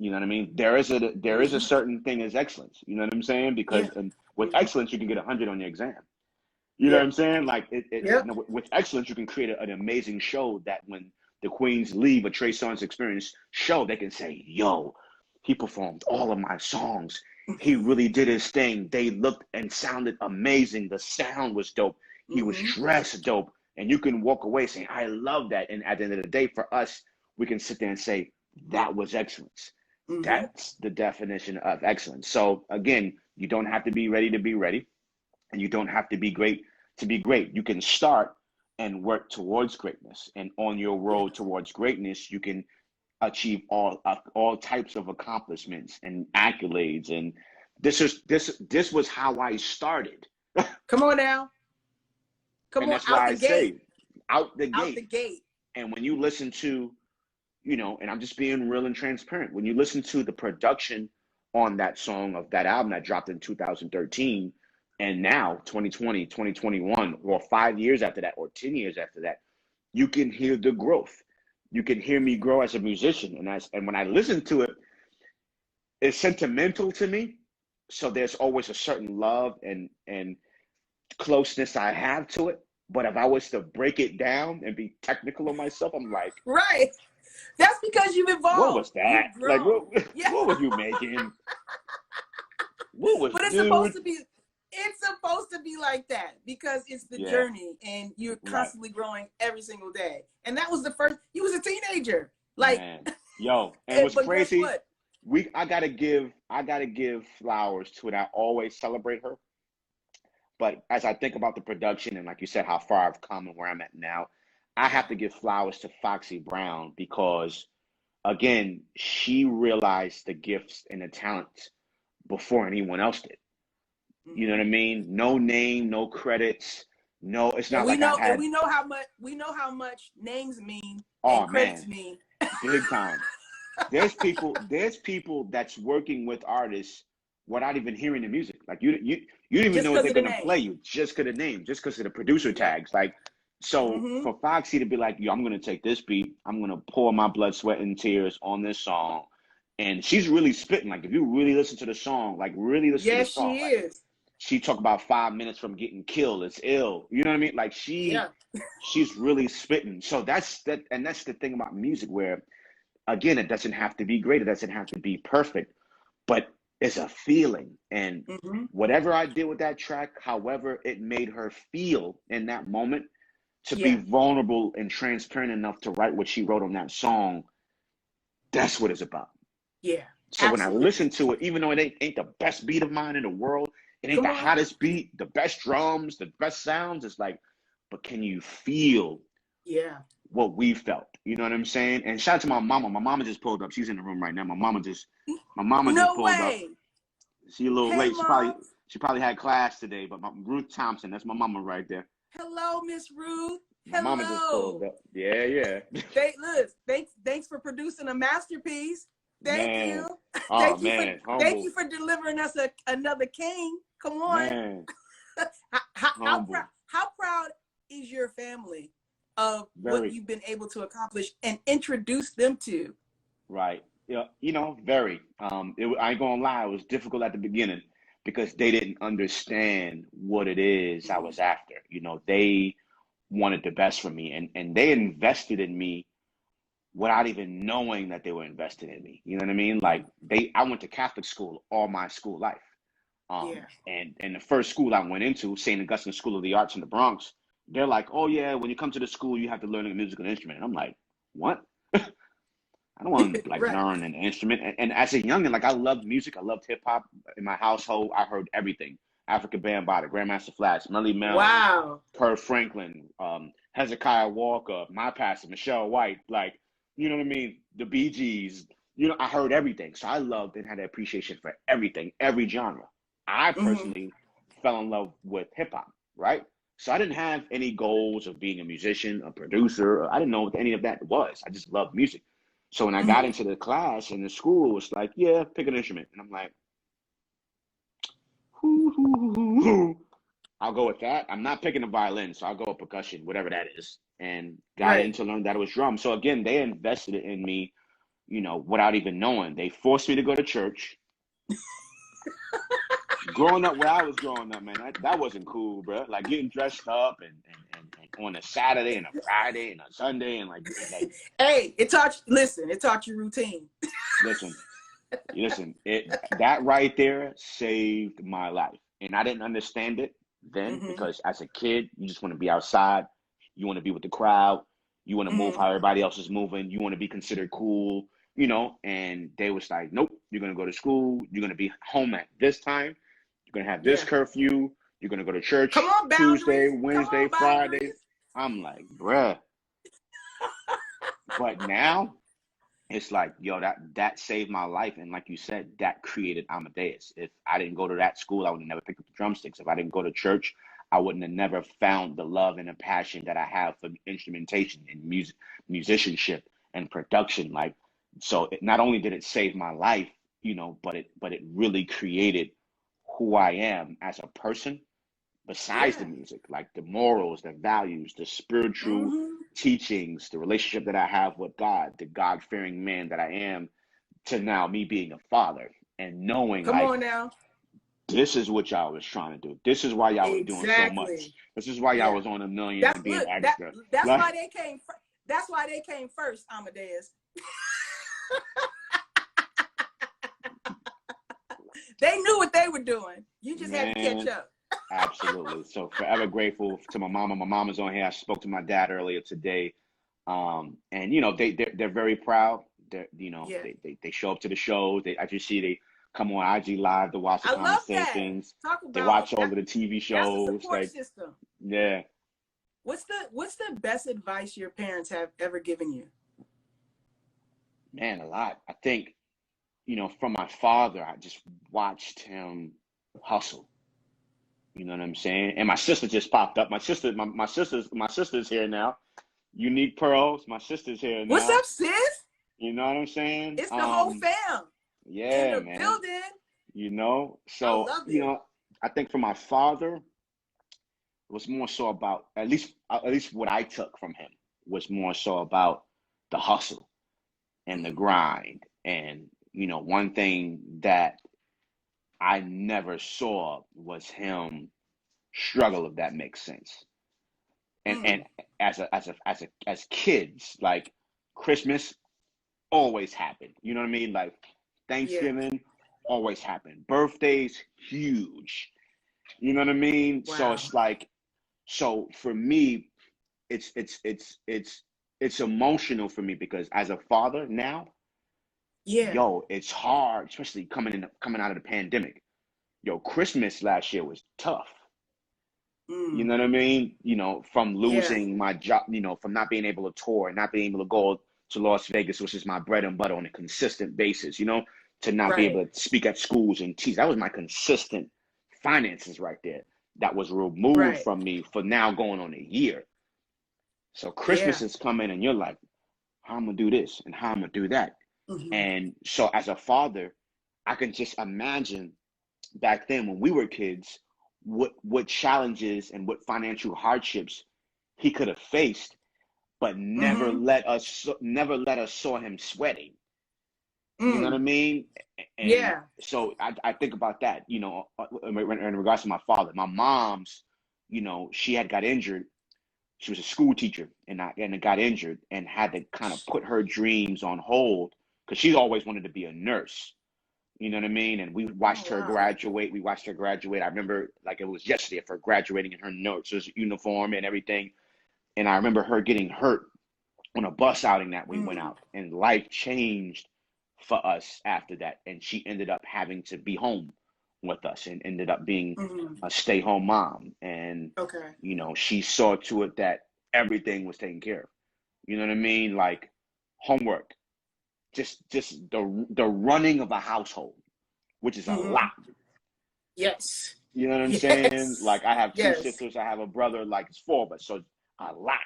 You know what I mean? There is a certain thing as excellence. You know what I'm saying? Because with excellence, you can get 100 on your exam. You know what I'm saying? Like, you know, with excellence, you can create an amazing show that when the Queens leave a Trey Songz experience show, they can say, yo, he performed all of my songs. He really did his thing. They looked and sounded amazing. The sound was dope. He was dressed dope. And you can walk away saying, I love that. And at the end of the day, for us, we can sit there and say, that was excellence. That's the definition of excellence. So again, you don't have to be ready to be ready. And you don't have to be great to be great. You can start and work towards greatness. And on your road towards greatness, you can achieve all types of accomplishments and accolades. And this was how I started. Come on now. Come and on, that's why I say, out the Out the gate. gate. And when you listen to, you know, and I'm just being real and transparent, when you listen to the production on that song of that album that dropped in 2013, and now 2020, 2021, or 5 years after that, or 10 years after that, you can hear the growth. You can hear me grow as a musician. And when I listen to it, it's sentimental to me. So there's always a certain love and closeness I have to it. But if I was to break it down and be technical on myself, I'm like, Right. That's because you've what evolved. was that? You've Like, grown. Yeah. what was you making? What was, But it's dude? supposed to be like that because it's the Yeah, journey and you're right, constantly growing every single day. And that was the first, you was a teenager. Like, man. Yo, and what's but guess crazy? what? I gotta give flowers to it. I always celebrate her. But as I think about the production and like you said, how far I've come and where I'm at now, I have Yeah. to give flowers to Foxy Brown because again, she realized the gifts and the talents before anyone else did. You know Mm-hmm. what I mean? No name, no credits. No, it's And not like I we had, know how much names mean and oh credits man, mean. big time. There's people that's working with artists without even hearing the music. Like you don't even Just know what because they're of the gonna name. play you just because of the name, just because of the producer Yep. tags. Like so Mm-hmm. for Foxy to be like, yo, I'm gonna take this beat, I'm gonna pour my blood, sweat, and tears on this song. And she's really spitting. Like if you really listen to the song, like really listen to the Yes, song, she like is. she talked about 5 minutes from getting killed. It's ill. You know what I mean? Like Yeah. she's really spitting. So that's the thing about music where again, it doesn't have to be great. It doesn't have to be perfect, but it's a feeling. And Mm-hmm. whatever I did with that track, however it made her feel in that moment to be Yeah. vulnerable and transparent enough to write what she wrote on that song, that's what it's about. Yeah. So when I listen Absolutely. to it, even though it ain't the best beat of mine in the world, it ain't the Come on. hottest beat, the best drums, the best sounds, it's like, but can you feel Yeah. what we felt? You know what I'm saying? And shout out to my mama. My mama just pulled up. She's in the room right now. My mama just No pulled up. way. She a little Hey, late. She probably Mom. she probably had class today. But Ruth Thompson, that's my mama right there. Hello, Miss Ruth. My mama just pulled Hello. up. Yeah, yeah. Thanks for producing a masterpiece. Thank Man. you. Oh man, Thank humble. you for delivering us another king. Come on. Man, How humble. proud is your family of what Very. you've been able to accomplish and introduce them to? Right. Yeah, very. I ain't gonna lie, it was difficult at the beginning because they didn't understand what it is I Mhm. was after. They wanted the best for me and they invested in me without even knowing that they were invested in me. You know what I mean? Like I went to Catholic school all my school life. Yeah. And the first school I went into, St. Augustine School of the Arts in the Bronx, they're like, oh yeah, when you come to the school, you have to learn a musical instrument. And I'm like, what? I don't want to like Right. learn an instrument. And as a youngin, like I loved music. I loved hip hop. In my household, I heard everything. African Bambaataa, Grandmaster Flash, Melly Mel, Wow. Kirk Franklin, Hezekiah Walker, My Pastor, Michelle White, like, you know what I mean? The Bee Gees. I heard everything. So I loved and had an appreciation for everything, every genre. I Hmm. personally fell in love with hip hop, right? So I didn't have any goals of being a musician, a producer. I didn't know what any of that was. I just loved music. So when I got Hmm. into the class and the school was like, yeah, pick an instrument. And I'm like, hoo, hoo, hoo, hoo, hoo. I'll go with that. I'm not picking a violin, so I'll go with percussion, whatever that is. And got Right. into learn that it was drum. So again, they invested in me, without even knowing. They forced me to go to church. Growing up where I was growing up, man, that wasn't cool, bro. Like getting dressed up and on a Saturday and a Friday and a Sunday and like Hey, it taught you routine. listen, that right there saved my life. And I didn't understand it then Hmm. because as a kid, you just want to be outside. You want to be with the crowd. You want to move Hmm. how everybody else is moving. You want to be considered cool, and they was like, nope, you're going to go to school. You're going to be home at this time. You're going to have this Yeah. curfew. You're going to go to Come church on, Tuesday, boundaries. Come Wednesday, on, Friday. boundaries. I'm like, bruh. But now it's like, yo, that saved my life. And like you said, that created Amadeus. If I didn't go to that school, I would have never picked up the drumsticks. If I didn't go to church, I wouldn't have never found the love and the passion that I have for instrumentation and musicianship and production. Like, so not only did it save my life, but it really created who I am as a person besides the Yeah. music, like the morals, the values, the spiritual Mm-hmm. teachings, the relationship that I have with God, the God-fearing man that I am, to now me being a father and knowing Come like on now. this is what y'all was trying to do. This is why y'all was doing so much. Exactly. This is why y'all Yeah. was on a million That's and being look. extra. That's Like, why they came. That's why they came first, Amadeus. They knew what they were doing. You just had to catch man, up. absolutely. So forever grateful to my mama. My mom is on here. I spoke to my dad earlier today. And they're very proud. Yeah. They show up to the shows. I just see they come on IG Live to watch the I love that. conversations. Talk They about watch all that. of the TV That's a shows. support Like, system. yeah, What's the best advice your parents have ever given you? man, a lot. I think, from my father, I just watched him hustle. You know what I'm saying? And my sister just popped up. My sister's here now. Unique Pearls. My sister's here What's now. up, sis? You know what I'm saying? It's the whole fam in Yeah, the man. building. I So, love it. I think for my father, it was more so about at least what I took from him was more so about the hustle and the Mm, grind. And, one thing that I never saw was him struggle, if that makes sense. And mm, as kids, like Christmas always happened. You know what I mean? Like yeah. Thanksgiving always happened. Birthdays huge. You know what I mean? So Wow. it's like, so for me, it's emotional for me because as a father now, Yeah. yo, it's hard, especially coming out of the pandemic. Yo, Christmas last year was tough. You Mm, know what I mean? From yeah. losing my job, from not being able to tour, not being able to go to Las Vegas, which is my bread and butter on a consistent basis, to not be Right. able to speak at schools and teach. That was my consistent finances right there. That was removed Right. from me for now going on a year. So Christmas Yeah. is coming and you're like, how I'm gonna do this and how I'm gonna do that. Hmm. And so as a father, I can just imagine back then when we were kids, what challenges and what financial hardships he could have faced, but Hmm. never let us saw him sweating. You know what I Mm, mean? And yeah. so I think about that, in regards to my father. My mom's, she had got injured. She was a school teacher and got injured and had to kind of put her dreams on hold because she always wanted to be a nurse. You know what I mean? And we Oh watched her wow. graduate. We watched her graduate. I remember like it was yesterday of her graduating in her nurse's uniform and everything. And I remember her getting hurt on a bus outing that we went Mm, out, and life changed for us after that. And she ended up having to be home with us and ended up being hmm. a stay-home mom. And Okay. she saw to it that everything was taken care of. You know what I mean? Like homework, just the running of a household, which is a Hmm. lot. Yes. You know what I'm saying? Yes. Like I have two Yes. sisters, I have a brother, like it's four of us, so a lot.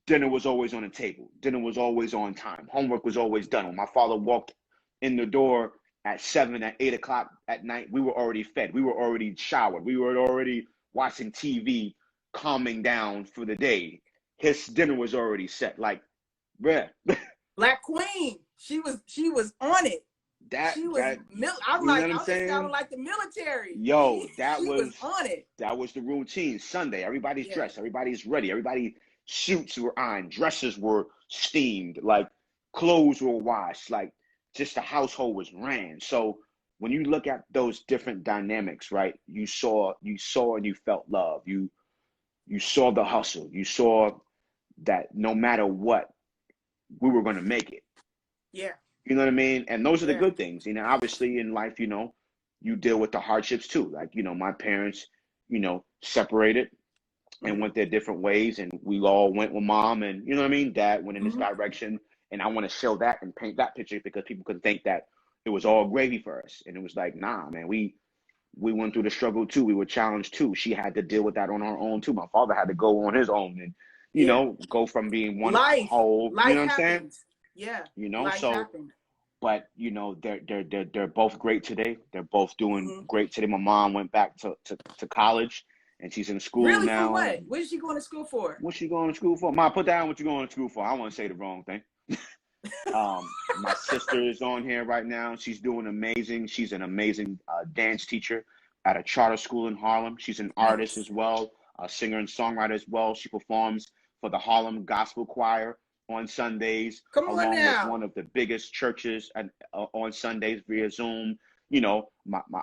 Dinner was always on the table. Dinner was always on time. Homework was always done. When my father walked in the door at 7, at 8 o'clock at night, we were already fed. We were already showered. We were already watching TV, calming down for the day. His dinner was already set. Like, bruh, Black Queen. She was on it. that She was that I'm you know like, what I'm I'm just sounding saying? like the military. Yo, She was on it. that was the routine. Sunday, everybody's Yeah. dressed, everybody's ready, everybody suits were ironed, dresses were steamed, like clothes were washed, like just the household was ran. So when you look at those different dynamics, right? You saw and you felt love. You saw the hustle. You saw that no matter what, we were going to make it. Yeah. You know what I mean? And those are the Yeah. good things. Obviously in life, you deal with the hardships too. Like, my parents, separated and Hmm. went their different ways, and we all went with mom, and you know what I mean? Dad went in this Hmm. direction. And I want to show that and paint that picture because people could think that it was all gravy for us. And it was like, nah, man, we went through the struggle too. We were challenged too. She had to deal with that on her own too. My father had to go on his own and, Yeah. go from being one Life whole, you know what I'm saying? happens. Yeah. Life So, happened. but they're both great today. They're both doing great today. My mom went back to college and she's in school Really? now. For what? What is she going to school for? What's she going to school for? Ma, put down what you're going to school for. I want to say the wrong thing. My sister is on here right now. She's doing amazing. She's an amazing dance teacher at a charter school in Harlem. She's an artist as well, a singer and songwriter as well. She performs for the Harlem Gospel Choir on Sundays, along with one of the biggest churches on Sundays via Zoom.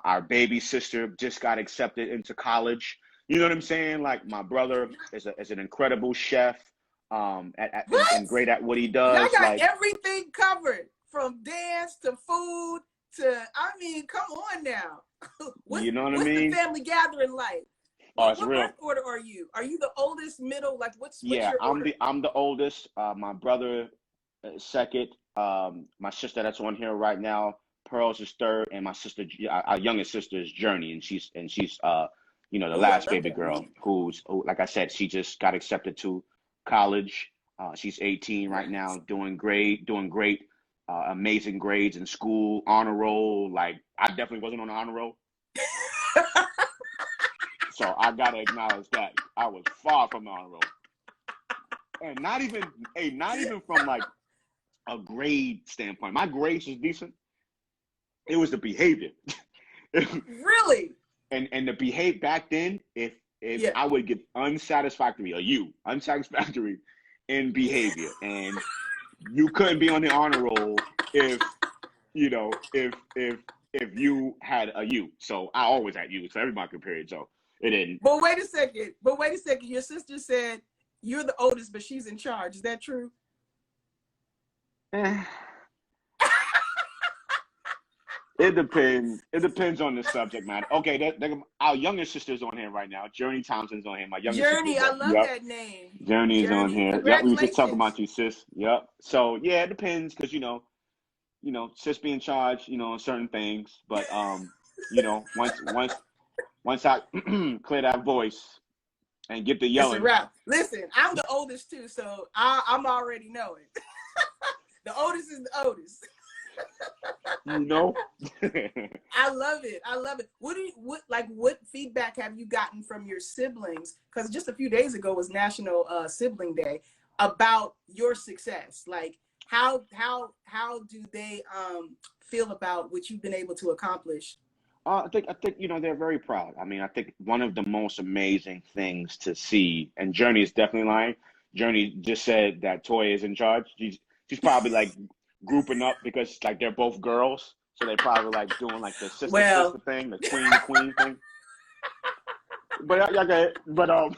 Our baby sister just got accepted into college. You know what I'm saying? Like, my brother is an incredible chef. And great at what he does. Y'all got everything covered, from dance to food to, come on now. You know what I What's mean? the family gathering like? It's what real. birth order are you? Are you the oldest, middle? Like, what's Yeah, your order? I'm the oldest. My brother second. My sister that's on here right now, Pearl's is third, and my sister, our youngest sister, is Journey, and she's the last baby girl who, like I said, she just got accepted to college. She's 18 right now, doing great, amazing grades in school, honor roll. Like, I definitely wasn't on the honor roll. So I gotta acknowledge that I was far from the honor roll. And not even from like a grade standpoint. My grades was decent. It was the behavior. Really? And the behavior back then, if I would get unsatisfactory in behavior, and you couldn't be on the honor roll if you had a U. So I always had U, so everybody compared. So it didn't. But wait a second. Your sister said you're the oldest, but she's in charge. Is that true? It depends. It depends on the subject matter. Okay, our youngest sister's on here right now. Journey Thompson's on here. My youngest Journey, I love that name. Journey's on here. Yep, we were just talking about you, sis. Yep. So yeah, it depends, because sis be in charge, on certain things. But once I clear that voice and get the yelling. Listen, I'm the oldest too, so I'm already knowing. The oldest is the oldest. I love it. What feedback have you gotten from your siblings? Because just a few days ago was National Sibling Day, about your success. Like, how do they feel about what you've been able to accomplish? I think they're very proud. I mean, I think one of the most amazing things to see, and Journey is definitely lying. Journey just said that Toya is in charge. She's probably like grouping up, because like they're both girls, so they probably like doing like the sister thing, the queen thing. But y'all got it. But you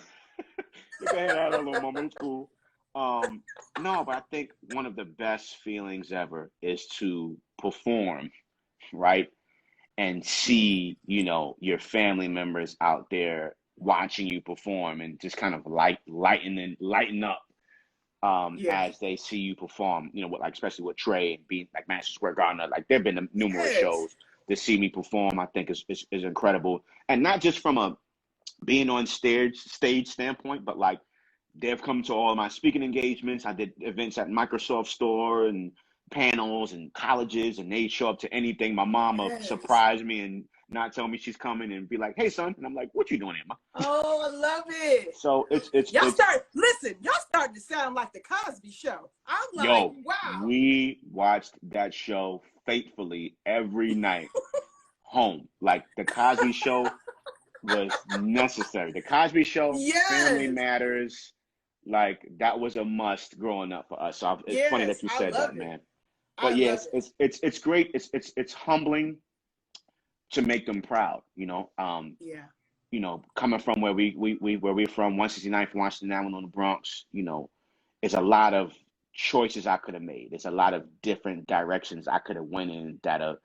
can have that little moment. It's cool. No, but I think one of the best feelings ever is to perform, right? And see, your family members out there watching you perform, and just kind of lighten up as they see you perform. Especially with Trey and being like Madison Square Garden. Like, there've been numerous shows to see me perform. I think is incredible, and not just from a being on stage standpoint, but like, they've come to all of my speaking engagements. I did events at Microsoft Store and panels and colleges, and they show up to anything. My mom will surprise me and not tell me she's coming and be like, "Hey, son," and I'm like, "What you doing here, ma?" Oh, I love it. So it's y'all starting to sound like the Cosby Show. I'm like, wow. We watched that show faithfully every night home. Like, the Cosby Show was necessary. The Cosby Show, Family Matters, like, that was a must growing up for us. So it's funny that you said that, man. But yes, it's great. It's humbling to make them proud. Coming from where we're from, 169th Washington Avenue in the Bronx. It's a lot of choices I could have made. It's a lot of different directions I could have went in that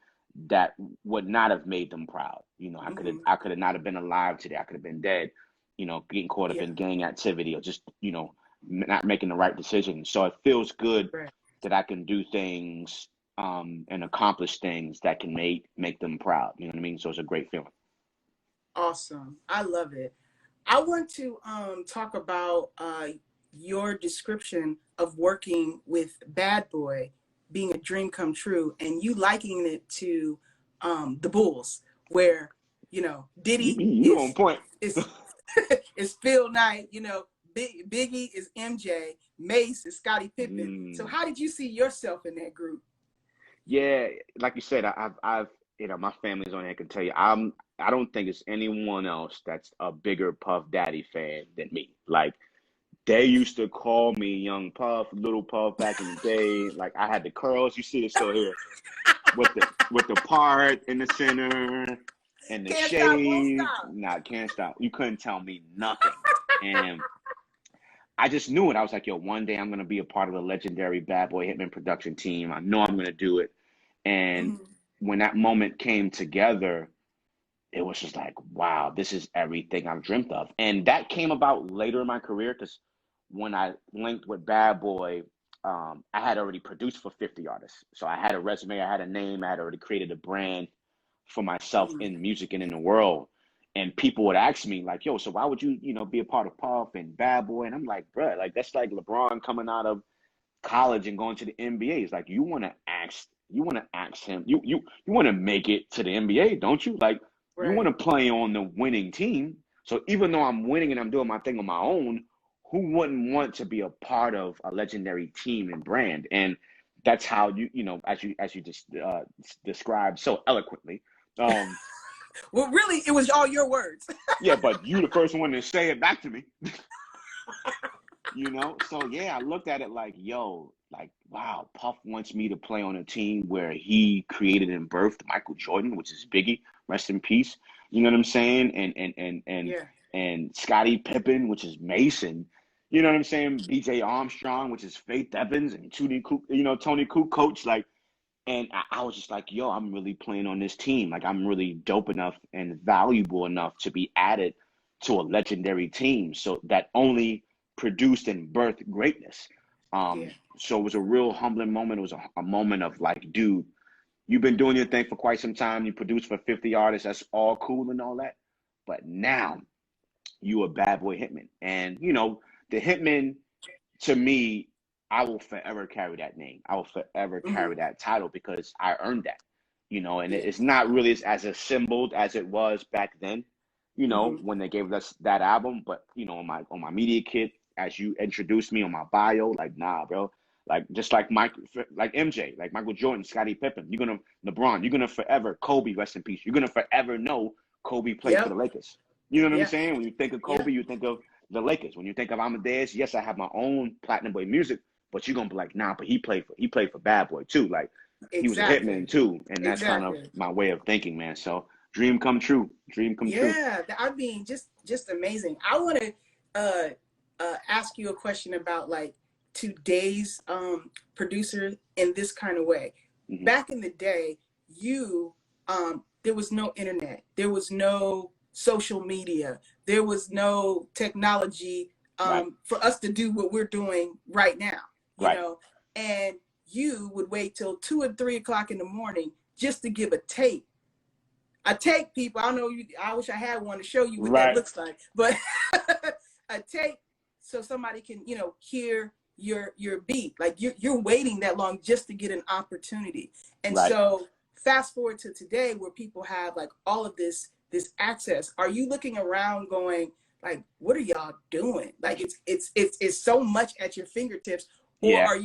would not have made them proud. I could have not have been alive today. I could have been dead. Getting caught up in gang activity, or just not making the right decision. So it feels good that I can do things and accomplish things that can make them proud. You know what I mean? So it's a great feeling. Awesome. I love it. I want to talk about your description of working with Bad Boy being a dream come true, and you likening it to the Bulls, where Diddy You on point. is is Phil Knight, Biggie is MJ, Mace is Scottie Pippen. So Mm. how did you see yourself in that group? Yeah, like you said, I've, my family's on here can tell you, I don't think it's anyone else that's a bigger Puff Daddy fan than me. Like, they used to call me Young Puff, Little Puff back in the day. Like, I had the curls. You see it still here with the part in the center and the Can't stop, won't shave. stop. Nah, can't stop. You couldn't tell me nothing. And I just knew it. I was like, yo, one day I'm gonna be a part of the legendary Bad Boy Hitman production team. I know I'm gonna do it. And Mhm. when that moment came together, it was just like, wow, this is everything I've dreamt of. And that came about later in my career because when I linked with Bad Boy, I had already produced for 50 artists. So I had a resume, I had a name, I had already created a brand for myself Mhm. in music and in the world. And people would ask me, like, yo, so why would you, be a part of Puff and Bad Boy? And I'm like, bruh, like, that's like LeBron coming out of college and going to the NBA. It's like you want to ask him, you want to make it to the NBA, don't you? Like, you want Right. to play on the winning team. So even though I'm winning and I'm doing my thing on my own, who wouldn't want to be a part of a legendary team and brand? And that's how as you just described so eloquently. Um, Well, really, it was all your words. yeah, but you the first one to say it back to me. So yeah, I looked at it like, yo, like, wow, Puff wants me to play on a team where he created and birthed Michael Jordan, which is Biggie, rest in peace. You know what I'm saying? Yeah. And Scottie Pippen, which is Mason. You know what I'm saying? BJ Armstrong, which is Faith Evans, and Tony Kukoc. Like, and I was just like, yo, I'm really playing on this team. Like, I'm really dope enough and valuable enough to be added to a legendary team. So that only produced and birthed greatness. Yeah. So it was a real humbling moment. It was a moment of like, dude, you've been doing your thing for quite some time. You produced for 50 artists. That's all cool and all that. But now you a Bad Boy Hitman. And, the Hitman, to me, I will forever carry that name. I will forever Hmm. carry that title because I earned that. And Yeah. it's not really as assembled as it was back then, Hmm. when they gave us that album. But on my media kit, as you introduced me on my bio, like, nah, bro. Like, just like like MJ, like Michael Jordan, Scottie Pippen, LeBron, you're gonna forever, Kobe, rest in peace. You're gonna forever know Kobe played for the Yep. Lakers. You know what I'm Yeah. saying? When you think of Yeah. Kobe, you think of the Lakers. When you think of Amadeus, yes, I have my own Platinum Boy music, but you're gonna be like, nah, but he played for Bad Boy too. Like, he was a hitman Exactly. too, and that's kind of Exactly. my way of thinking, man. So dream come true, dream come true. Yeah. I mean, just amazing. I want to uh, ask you a question about like today's producer in this kind of way. Hmm. Back in the day, you there was no internet, there was no social media, there was no technology Right, for us to do what we're doing right now, right, and you would wait till 2 or 3 o'clock in the morning just to give a tape. A tape, people. I don't know. I wish I had one to show you what that right, looks like, but a tape so somebody can, hear your beat. Like you're waiting that long just to get an opportunity. And right. so fast forward to today, where people have like all of this access. Are you looking around, going like, what are y'all doing? Like it's so much at your fingertips, or Yeah, are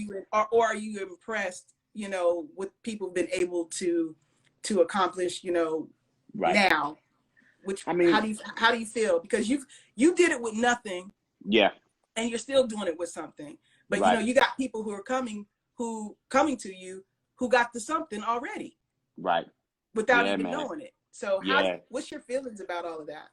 you impressed? What people have been able to accomplish. right. Now, which I how mean, do you feel, because you did it with nothing yeah, and you're still doing it with something, but right, you got people who are coming to you who got the something already right. without Yeah, even man. knowing it. So Yeah, what's your feelings about all of that?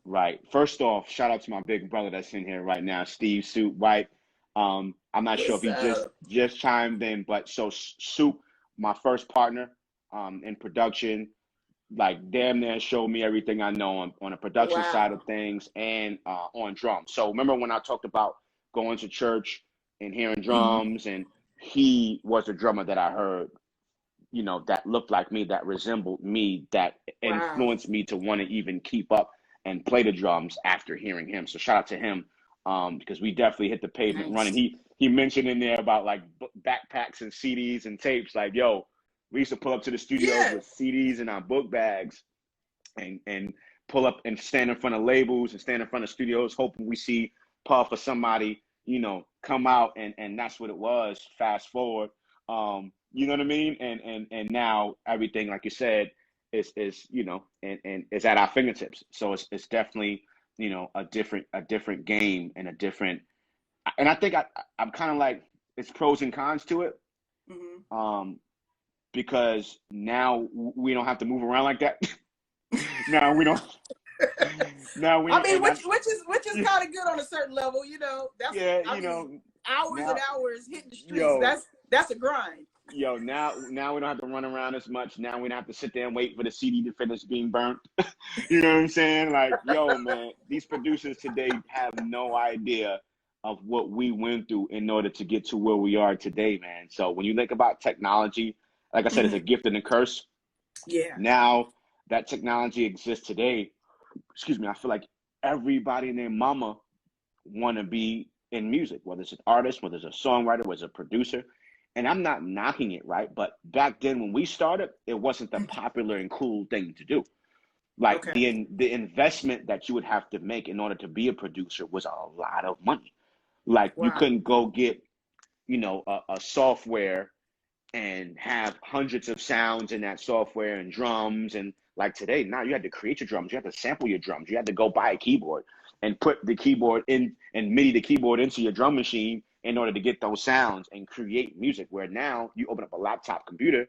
right. First off, shout out to my big brother that's in here right now, Steve Soup. Right. I'm not sure if What's he just up? just chimed in, but so Soup, my first partner, in production, like damn near showed me everything I know on the production side of Wow. things and on drums. So remember when I talked about going to church and hearing Hmm. drums, and he was a drummer that I heard, that looked like me, that resembled me, that Wow. influenced me to want to even keep up and play the drums after hearing him. So shout out to him, because we definitely hit the pavement running. Nice. He mentioned in there about like backpacks and CDs and tapes. Like, yo, we used to pull up to the studios Yeah. with CDs in our book bags and pull up and stand in front of labels and stand in front of studios, hoping we see Puff or somebody, you know, come out, and that's what it was. Fast forward, you know what I mean? And now everything, like you said, is you know, and is at our fingertips. So it's definitely, you know, a different game and a different. And I think I'm kind of like, it's pros and cons to it, Hmm. because now we don't have to move around like that. Now we don't. Now we I mean, and I, which is kind of good on a certain level, you know. That's yeah, I you mean, know, hours and now, hours hitting the streets. yo, That's a grind. now we don't have to run around as much. Now we don't have to sit there and wait for the CD to finish being burnt. You know what I'm saying? Like, yo, man, these producers today have no idea of what we went through in order to get to where we are today, man. So when you think about technology, like I said, it's a Hmm. gift and a curse. Yeah. Now that technology exists today, excuse me, I feel like everybody and their mama want to be in music, whether it's an artist, whether it's a songwriter, whether it's a producer. And I'm not knocking it, right? But back then when we started, it wasn't the popular and cool thing to do. Like Okay. the investment that you would have to make in order to be a producer was a lot of money. Like you Wow. couldn't go get, you know, a software and have hundreds of sounds in that software and drums. And like today, now you had to create your drums, you had to sample your drums, you had to go buy a keyboard and put the keyboard in and MIDI the keyboard into your drum machine in order to get those sounds and create music. Where now you open up a laptop computer,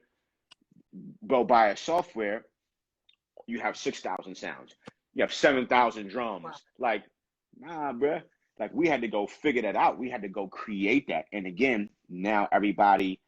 go buy a software, you have 6,000 sounds, you have 7,000 Wow. drums. Like, nah, bruh. Like we had to go figure that out. We had to go create that. And again, now everybody,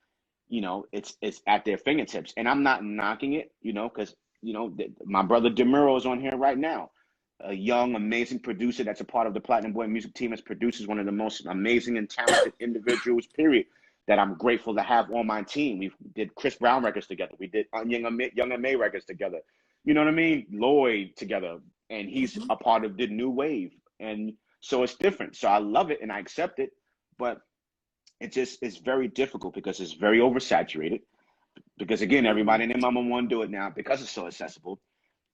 you know, it's at their fingertips. And I'm not knocking it, you know, because, you know, my brother DeMuro is on here right now, a young, amazing producer that's a part of the Platinum Boy music team, as produces one of the most amazing and talented individuals, period, that I'm grateful to have on my team. We did Chris Brown records together. We did Young and May records together. You know what I mean? Lloyd together. And he's Hmm. a part of the new wave. And so it's different. So I love it and I accept it. But it just is very difficult because it's very oversaturated. Because again, everybody Hmm. and their mama want to do it now because it's so accessible.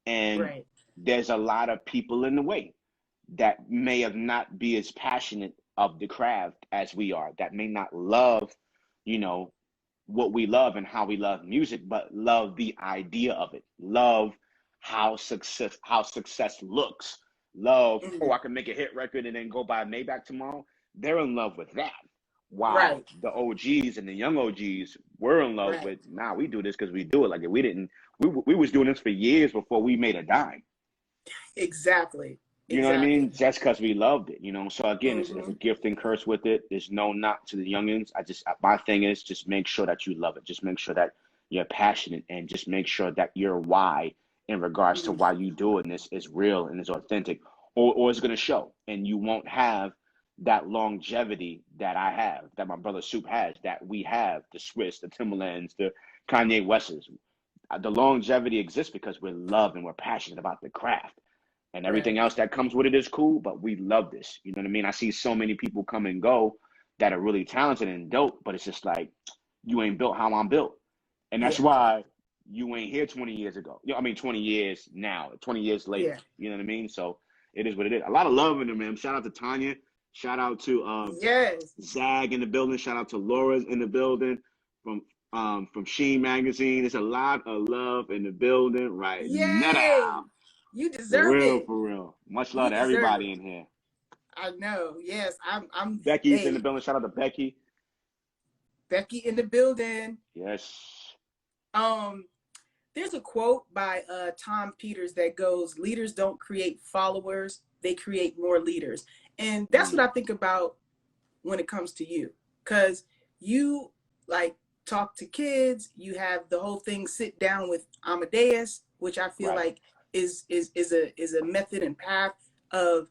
And Right. there's a lot of people in the way that may have not be as passionate of the craft as we are, that may not love, you know, what we love and how we love music, but love the idea of it, love how success looks, love, oh, Hmm. I can make a hit record and then go buy Maybach tomorrow. They're in love with that. While Right. the OGs and the young OGs were in love Right. with, nah, we do this because we do it. Like if we didn't, we was doing this for years before we made a dime. Exactly. You know what I mean? Exactly. Just because we loved it, you know. So again, it's a Hmm. gift and curse with it. There's no knock to the youngins. My thing is just make sure that you love it. Just make sure that you're passionate, and just make sure that your why in regards to Hmm. why you doing this is real and is authentic, or it's gonna show, and you won't have that longevity that I have, that my brother Soup has, that we have, the Swiss, the Timberlands, the Kanye Wests. The longevity exists because we're loved and we're passionate about the craft, and everything Right. else that comes with it is cool, but we love this. You know what I mean? I see so many people come and go that are really talented and dope, but it's just like, you ain't built how I'm built. And that's Yeah. why you ain't here 20 years ago. You know, I mean, 20 years now, 20 years later. Yeah. You know what I mean? So it is what it is. A lot of love in there, man. Shout out to Tanya. Shout out to Yes. Zag in the building. Shout out to Laura's in the building from Sheen Magazine. There's a lot of love in the building right Yay. now. You For deserve real, it. for real. Much love You to deserve everybody it. in here. I know. Yes. I'm Becky's in the hey, building. Shout out to Becky. Becky in the building. Yes. Um, there's a quote by Tom Peters that goes, leaders don't create followers, they create more leaders. And that's what Mm, I think about when it comes to you. Cause you like talk to kids, you have the whole thing sit down with Amadeus, which I feel right, like is a method and path of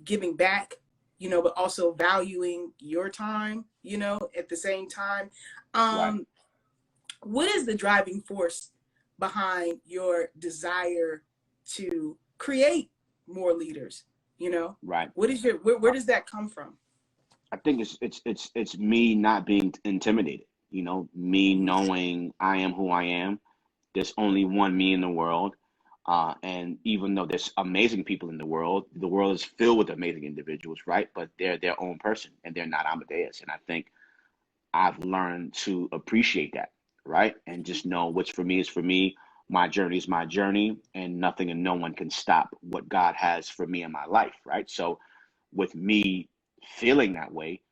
giving back, you know, but also valuing your time, you know, at the same time. right. Um, what is the driving force behind your desire to create more leaders? You know, Right. what is your, where does that come from? I think it's me not being intimidated, you know, me knowing I am who I am. There's only one me in the world. And even though there's amazing people in the world is filled with amazing individuals, right? But they're their own person and they're not Amadeus. And I think I've learned to appreciate that, right? And just know what's for me is for me. My journey is my journey, and nothing and no one can stop what God has for me in my life, right? So, with me feeling that way,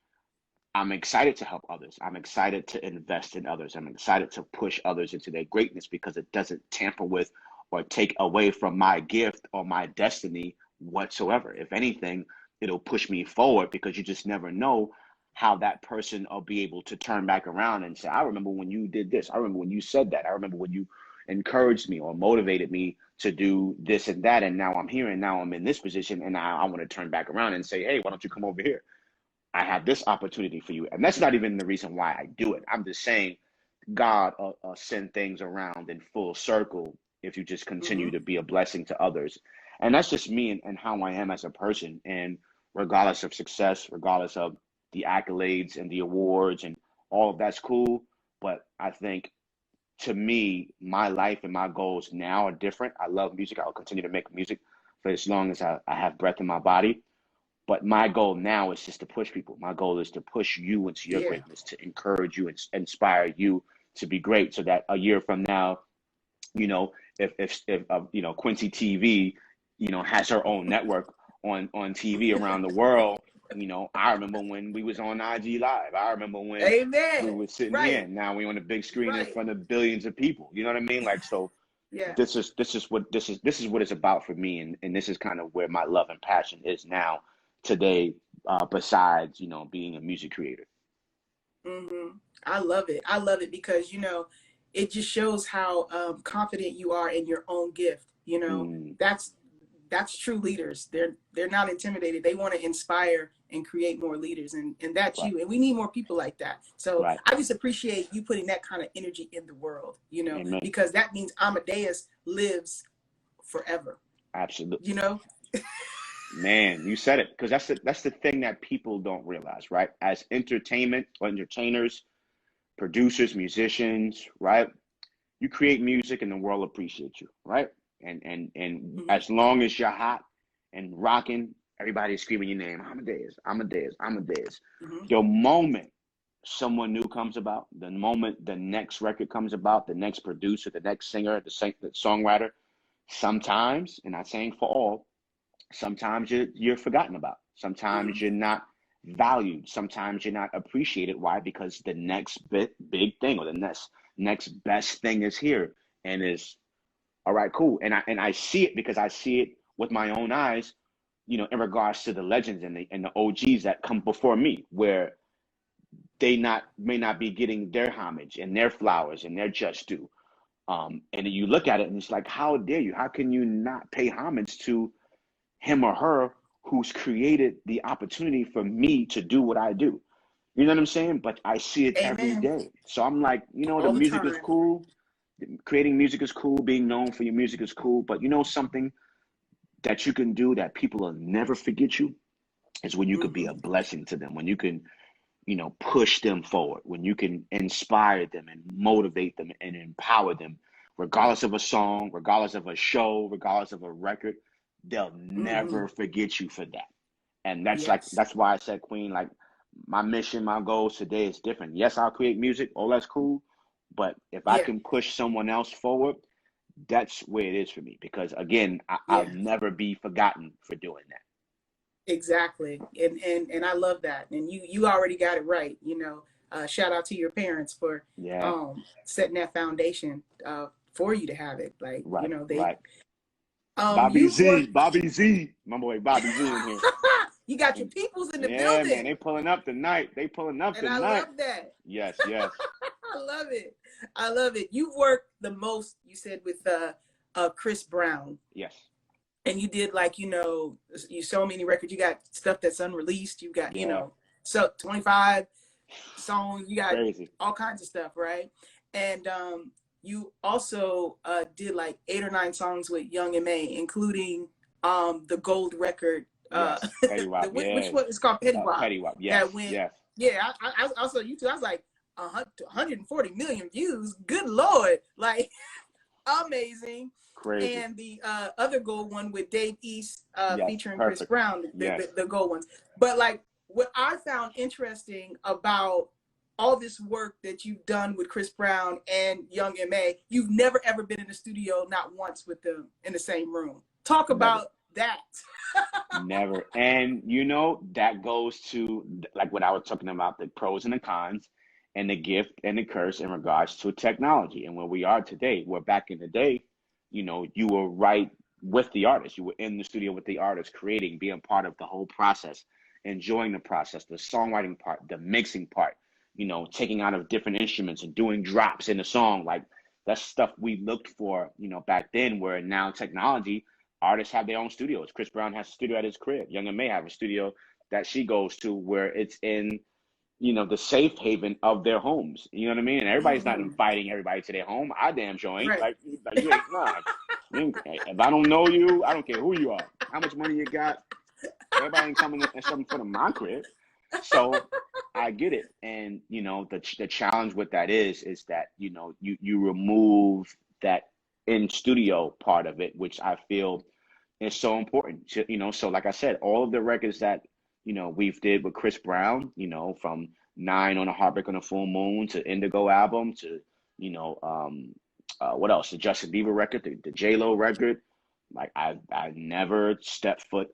I'm excited to help others. I'm excited to invest in others. I'm excited to push others into their greatness because it doesn't tamper with or take away from my gift or my destiny whatsoever. If anything, it'll push me forward because you just never know how that person will be able to turn back around and say, I remember when you did this. I remember when you said that. I remember when you encouraged me or motivated me to do this and that. And now I'm here and now I'm in this position. And now I want to turn back around and say, hey, why don't you come over here? I have this opportunity for you. And that's not even the reason why I do it. I'm just saying God send things around in full circle if you just continue to be a blessing to others. And that's just me and how I am as a person. And regardless of success, regardless of the accolades and the awards and all of that's cool. But I think to me, my life and my goals now are different. I love music. I'll continue to make music for as long as I have breath in my body. But my goal now is just to push people. My goal is to push you into your Yeah. greatness, to encourage you and inspire you to be great so that a year from now, you know, if you know, Quencie TV, you know, has her own network on TV around the world, you know, I remember when we was on IG Live. I remember when we Amen. were sitting here. Right. And now we on a big screen in Right. front of billions of people. You know what I mean? Like, so Yeah. this is what it's about for me, and this is kind of where my love and passion is now today, besides, you know, being a music creator. I love it. I love it because, you know, it just shows how confident you are in your own gift. You know, Mm, that's true leaders. They're not intimidated. They want to inspire and create more leaders, and that's right, you. And we need more people like that. So right. I just appreciate you putting that kind of energy in the world, you know, Amen. because that means Amadeus lives forever, Absolutely. you know? Man, you said it, because that's the thing that people don't realize, right? As entertainment or entertainers, producers, musicians, right? You create music and the world appreciates you, right? And Hmm. as long as you're hot and rocking, everybody's screaming your name, Amadeus, Amadeus, Amadeus. Hmm. The moment someone new comes about, the moment the next record comes about, the next producer, the next singer, the songwriter, sometimes, and not saying for all, sometimes you're forgotten about. Sometimes Hmm. you're not valued. Sometimes you're not appreciated. Why? Because the next big thing or the next best thing is here and is all right, cool. And I see it because I see it with my own eyes, you know, in regards to the legends and the OGs that come before me, where they not may not be getting their homage and their flowers and their just due. And then you look at it and it's like, how dare you? How can you not pay homage to him or her who's created the opportunity for me to do what I do? You know what I'm saying? But I see it every Amen. day. So I'm like, you know, the All the music is time. cool. Creating music is cool. Being known for your music is cool. But you know something that you can do that people will never forget you is when you could be Hmm. a blessing to them, when you can, you know, push them forward, when you can inspire them and motivate them and empower them, regardless of a song, regardless of a show, regardless of a record, they'll Hmm. never forget you for that. And that's like, Yes. that's why I said, Queen, like my mission, my goals today is different. Yes, I'll create music. Oh, that's cool. But if I Yeah. can push someone else forward, that's where it is for me. Because again, I'll Yeah. never be forgotten for doing that. Exactly. And I love that. And you already got it right. You know, shout out to your parents for Yeah, setting that foundation for you to have it. Like, you right, know, they right. Bobby you've Z, worked. Bobby Z. My boy Bobby Z in here. You got your And peoples in the yeah, man, building. they pulling up tonight. They pulling up And I tonight. love that. Yes, yes, I love it. I love it. You've worked the most, you said, with Chris Brown. yes. And you did, like, you know, you so many records. You got stuff that's unreleased. You got, you Yeah, know, so 25 songs. You got crazy. all kinds of stuff, right? And you also did like 8 or 9 songs with Young M.A., including the gold record. Yes, Petty Wop. Which Yeah, one is called Petty Wop. Petty Wop. Yes, That went, yes. yeah, I also YouTube. I was like 140 million views. Good Lord, like amazing. Crazy. And the other gold one with Dave East Yes, featuring Chris perfect. Brown, Yes. the gold ones. But like what I found interesting about all this work that you've done with Chris Brown and Young M.A., you've never ever been in the studio, not once, with them in the same room. Talk Never. about that. Never. And you know, that goes to like what I was talking about, the pros and the cons and the gift and the curse in regards to technology and where we are today. Where back in the day, you know, you were right with the artist. You were in the studio with the artist, creating, being part of the whole process, enjoying the process, the songwriting part, the mixing part, you know, taking out of different instruments and doing drops in the song. Like that's stuff we looked for, you know, back then, where now technology, artists have their own studios. Chris Brown has a studio at his crib. Young M.A. have a studio that she goes to where it's in, you know, the safe haven of their homes. You know what I mean? And everybody's not inviting everybody to their home. I damn sure ain't. Right. Like you ain't nah. If I don't know you, I don't care who you are, how much money you got. Everybody ain't coming and something for my crib. So I get it. And you know, the challenge with that is that, you know, you remove that in studio part of it, which I feel is so important. You know, so like I said, all of the records that, you know, we've did with Chris Brown, you know, from 9 on a Heartbreak on a Full Moon to Indigo album to, you know, what else? The Justin Bieber record, the J-Lo record. Like I never stepped foot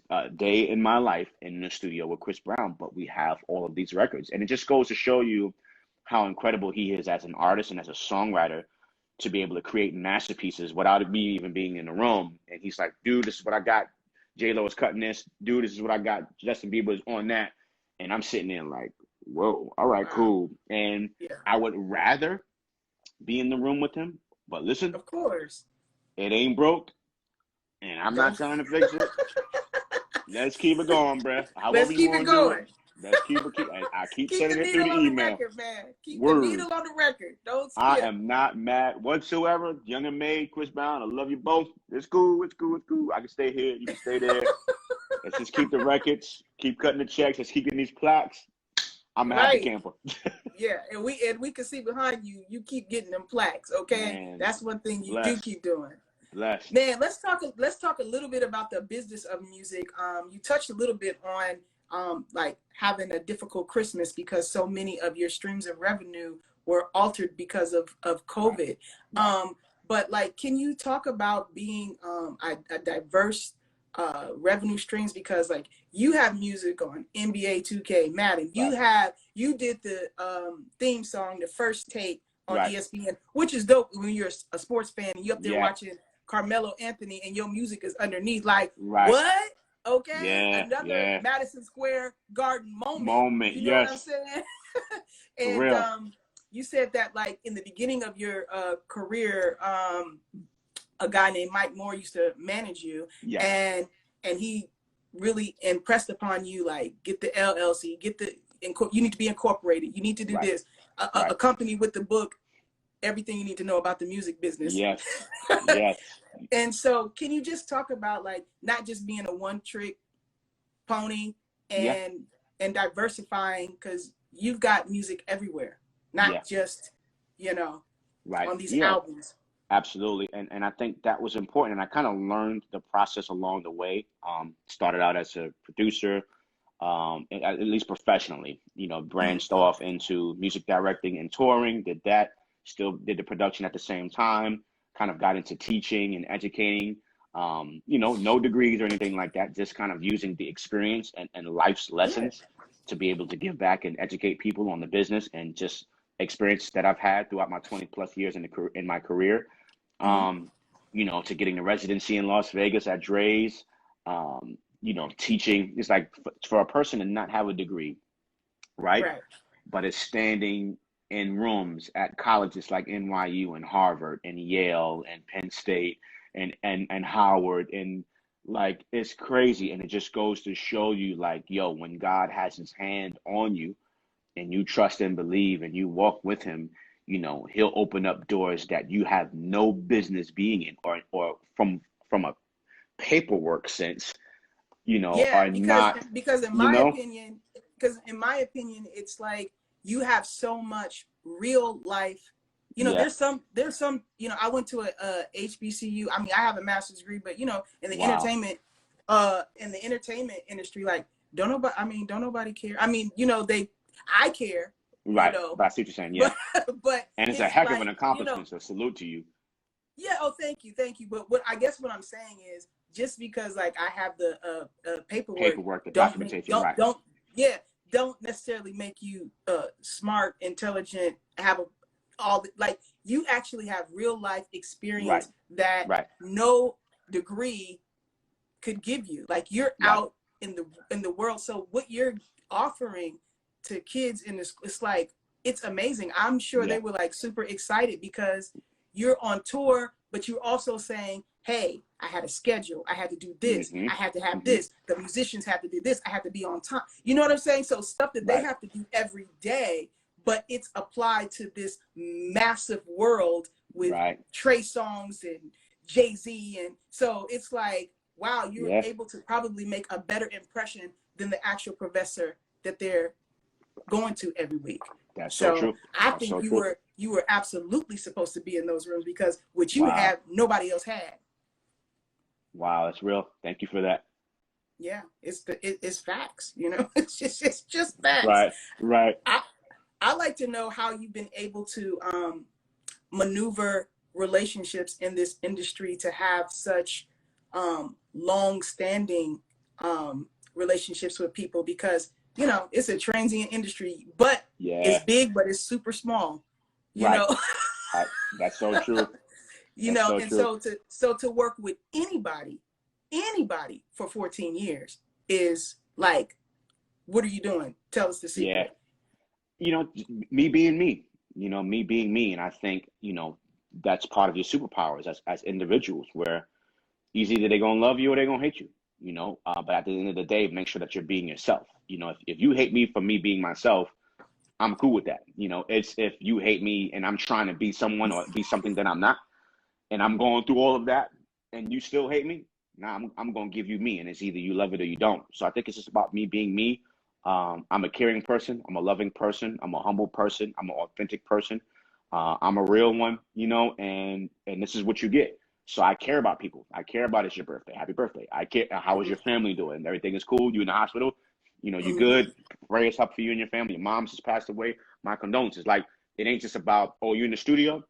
a day in my life in the studio with Chris Brown, but we have all of these records, and it just goes to show you how incredible he is as an artist and as a songwriter to be able to create masterpieces without me even being in the room. And he's like, dude, this is what I got. J-Lo is cutting this. Dude, this is what I got. Justin Bieber is on that. And I'm sitting there like, whoa, all right, cool. And Yeah. I would rather be in the room with him. But listen, Of course, it ain't broke. And I'm not trying to fix it. Let's keep it going, bruh. let's keep it going. Let's keep it. I keep Keep sending the it through the needle on the email. record, man. Keep Word. the needle on the record. Don't skip. I am not mad whatsoever. Young M.A., Chris Brown, I love you both. It's cool. It's cool. It's cool. I can stay here. You can stay there. Let's just keep the records. Keep cutting the checks. Let's keep getting these plaques. I'm a happy camper. Yeah, and we can see behind you. You keep getting them plaques. Okay, Man, that's one thing you bless. do keep doing. Bless. Man, let's talk a little bit about the business of music. You touched a little bit on like having a difficult Christmas because so many of your streams of revenue were altered because of COVID. But like, can you talk about being a diverse revenue streams, because like you have music on NBA 2K, Madden. You did the theme song, the first take on ESPN, which is dope when you're a sports fan and you're up there watching Carmelo Anthony and your music is underneath. Like what? Okay, another Madison Square Garden moment. You know what I'm saying? And you said that like in the beginning of your career, a guy named Mike Moore used to manage you, and he really impressed upon you, like, get the LLC, you need to be incorporated, you need to do this, a company with the book, everything you need to know about the music business. Yes. And so can you just talk about like not just being a one-trick pony and diversifying, because you've got music everywhere, not just, you know, on these albums. Absolutely. And I think that was important. And I kind of learned the process along the way. Started out as a producer, at least professionally, you know, branched off into music directing and touring, did that, still did the production at the same time, kind of got into teaching and educating, you know, no degrees or anything like that, just kind of using the experience and life's lessons to be able to give back and educate people on the business and just experience that I've had throughout my 20 plus years in my career. You know, to getting the residency in Las Vegas at Dre's, you know, teaching. It's like for a person to not have a degree, right? But it's standing in rooms at colleges like NYU and Harvard and Yale and Penn State and Howard, and like it's crazy. And it just goes to show you like, yo, when God has his hand on you and you trust and believe and you walk with him, you know, he'll open up doors that you have no business being in, or from a paperwork sense, you know, Yeah, are not, because in you my know, opinion, it's like you have so much real life. You know, yeah, there's some, you know, I went to a HBCU. I mean, I have a master's degree, but you know, wow, in the entertainment industry, like don't nobody care. I mean, you know, I care, you right. know, But I see what you're saying, yeah. but but And it's a it's heck of an like, you know, accomplishment, so salute to you. yeah, oh, thank you. But what I guess what I'm saying is, just because like I have the paperwork, Paperwork, the don't documentation, right, yeah, don't necessarily make you smart, intelligent, have all the, like you actually have real life right, experience that right, no degree could give you. Like you're right, out in the world, so what you're offering to kids in this, it's like it's amazing. I'm sure yeah, they were like super excited because you're on tour, but you're also saying, hey, I had a schedule, I had to do this, mm-hmm, I had to have mm-hmm, this, the musicians have to do this, I have to be on time, you know what I'm saying? So stuff that they right, have to do every day, but it's applied to this massive world with right, Trey songs and Jay-Z. And so it's like, wow, you're yeah, able to probably make a better impression than the actual professor that they're going to every week. that's so So true, I that's think so true. you were absolutely supposed to be in those rooms because what you Wow, have, nobody else had. wow, that's real. Thank you for that. Yeah, it's facts. You know, it's just facts. Right, right. I I like to know how you've been able to maneuver relationships in this industry to have such long-standing relationships with people, because you know it's a transient industry, but it's Yeah, big, but it's super small. You right. know, That's so true. you That's know, so and true. so to work with anybody for 14 years is like, what are you doing? Tell us the Yeah. secret. You know, me being me, you know, me being me. And I think, you know, that's part of your superpowers as individuals, where either they're going to love you or they're going to hate you, you know. But at the end of the day, make sure that you're being yourself. You know, if you hate me for me being myself, I'm cool with that. You know, it's if you hate me and I'm trying to be someone or be something that I'm not, and I'm going through all of that, and you still hate me, now I'm going to give you me, and it's either you love it or you don't. So I think it's just about me being me. I'm a caring person. I'm a loving person. I'm a humble person. I'm an authentic person. I'm a real one, you know, and this is what you get. So I care about people. I care about it's your birthday. Happy birthday. I care. How is Mhm. your family doing? Everything is cool. You in the hospital? You know, you Mhm. good. Prayers up for you and your family. Your mom's just passed away. My condolences. Like it ain't just about, oh, you in the studio,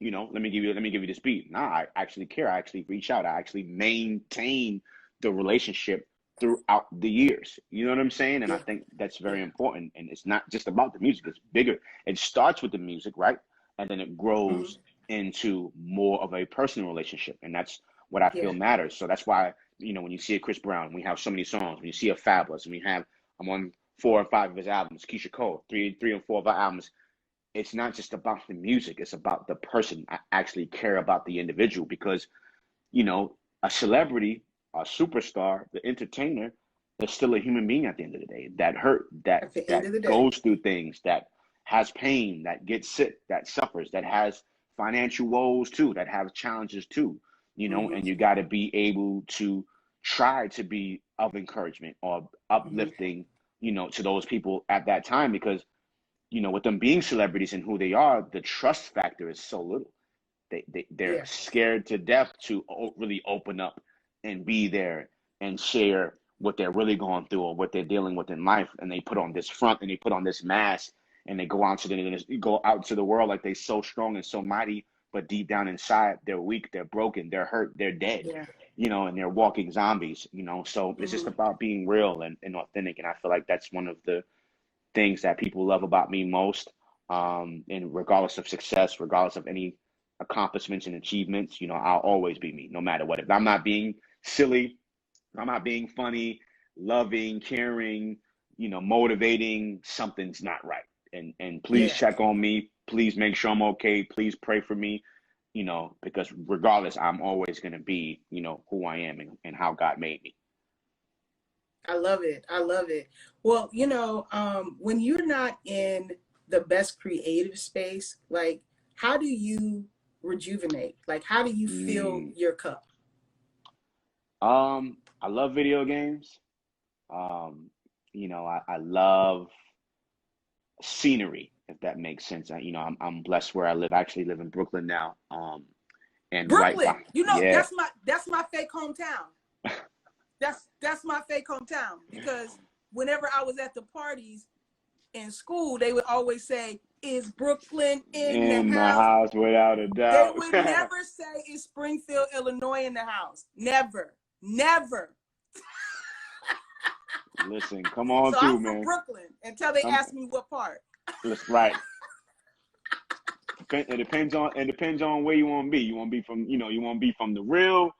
you know, let me give you the speed. Nah, I actually care. I actually reach out. I actually maintain the relationship throughout the years. You know what I'm saying? And I Yeah, think that's very yeah. important. And it's not just about the music, it's bigger. It starts with the music, right? And then it grows Mhm. into more of a personal relationship. And that's what I feel Yeah. matters. So that's why, you know, when you see a Chris Brown, we have so many songs. When you see a Fabulous, and we have, I'm on 4 or 5 of his albums, Keisha Cole, three and four of our albums. It's not just about the music, it's about the person. I actually care about the individual because, you know, a celebrity, a superstar, the entertainer is still a human being at the end of the day that hurt, At the end that of the day. goes through things, that has pain, that gets sick, that suffers, that has financial woes too, that has challenges too, you know, Mhm. and you got to be able to try to be of encouragement or Mhm. uplifting, you know, to those people at that time because, you know, with them being celebrities and who they are, the trust factor is so little. They're Yeah. scared to death to really open up and be there and share what they're really going through or what they're dealing with in life. And they put on this front and they put on this mask and they go out to the world like they're so strong and so mighty, but deep down inside they're weak, they're broken, they're hurt, they're dead, Yeah. you know, and they're walking zombies, you know. So it's just Mhm. about being real and authentic. And I feel like that's one of the things that people love about me most. And regardless of success, regardless of any accomplishments and achievements, you know, I'll always be me, no matter what. If I'm not being silly, if I'm not being funny, loving, caring, you know, motivating, something's not right. And please Yeah. check on me. Please make sure I'm okay. Please pray for me, you know, because regardless, I'm always going to be, you know, who I am and how God made me. I love it. I love it. Well, you know, when you're not in the best creative space? Like, how do you rejuvenate? Like, how do you fill Mm. your cup? I love video games. Um, I love scenery, if that makes sense. I'm blessed where I live. I actually live in Brooklyn now. And right by, Brooklyn, you know, yeah, that's my fake hometown. That's my fake hometown, because whenever I was at the parties in school, they would always say, "Is Brooklyn in the in the house?" house without a They doubt. would never say, "Is Springfield, Illinois in the house?" Never, never. Listen, come on So through, I'm from man. Brooklyn until they Come, ask me what part. listen, right. It depends on where you want to be. You want to be from, you want to be from the real,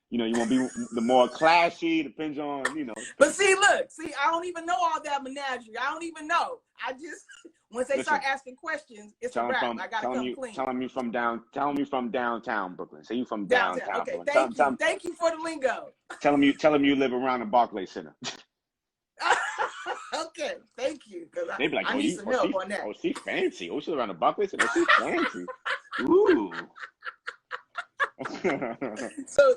you want to be the more classy. Depends on, But see, look, I don't even know all that menagerie. I don't even know. I just, once they listen. start asking questions, it's a Tell them wrap. from I gotta come clean. Tell me from downtown Brooklyn. Say you from Downtown. downtown Okay, Brooklyn. thank you. Thank you for the lingo. Tell them you live around the Barclays Center. Okay, thank you. Because They be like, I oh, need some help on that. she fancy. Oh, she's around the Barclays Center. Oh, she fancy. Ooh.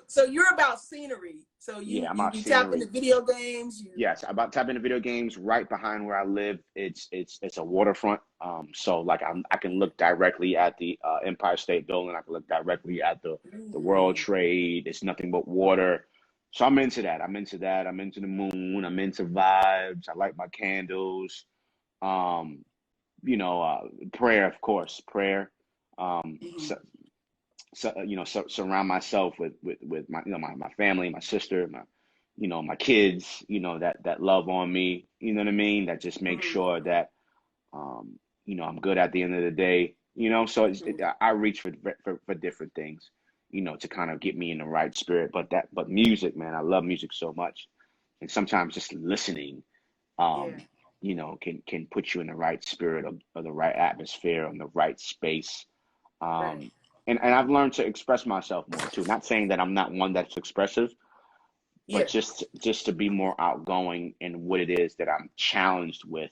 So you're about scenery. So Yeah, I'm out you tap into scenery. video games. Yes, about tapping into video games right behind where I live. It's a waterfront. So like I can look directly at the Empire State Building. I can look directly at the World Ooh, Trade. It's nothing but water. So I'm into that. I'm into that. I'm into the moon. I'm into vibes. I like my candles. Um, prayer, of course, prayer. mhm. Surround myself with my my family, my sister, my kids, that love on me, you know what I mean, that just make Mhm. sure that I'm good at the end of the day, so I reach for different things, to kind of get me in the right spirit. But music, man, I love music so much, and sometimes just listening, Yeah. can put you in the right spirit, or the right atmosphere, or the right space. Right. um, and I've learned to express myself more too. Not saying that I'm not one that's expressive, but Yeah. just to be more outgoing in what it is that I'm challenged with,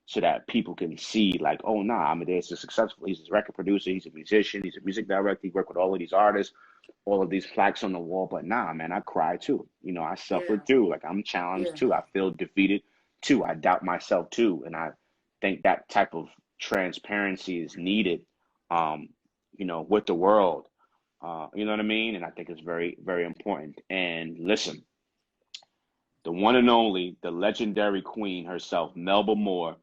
so that people can see, like, oh, nah, Amadeus is successful. He's a record producer. He's a musician. He's a music director. He worked with all of these artists, all of these plaques on the wall. But nah, man, I cry too. I suffer Yeah. too. Like, I'm challenged Yeah. too. I feel defeated too. I doubt myself too. And I think that type of transparency is needed, with the world. You know what I mean? And I think it's very, very important. And listen, the one and only, the legendary queen herself, Melba Moore,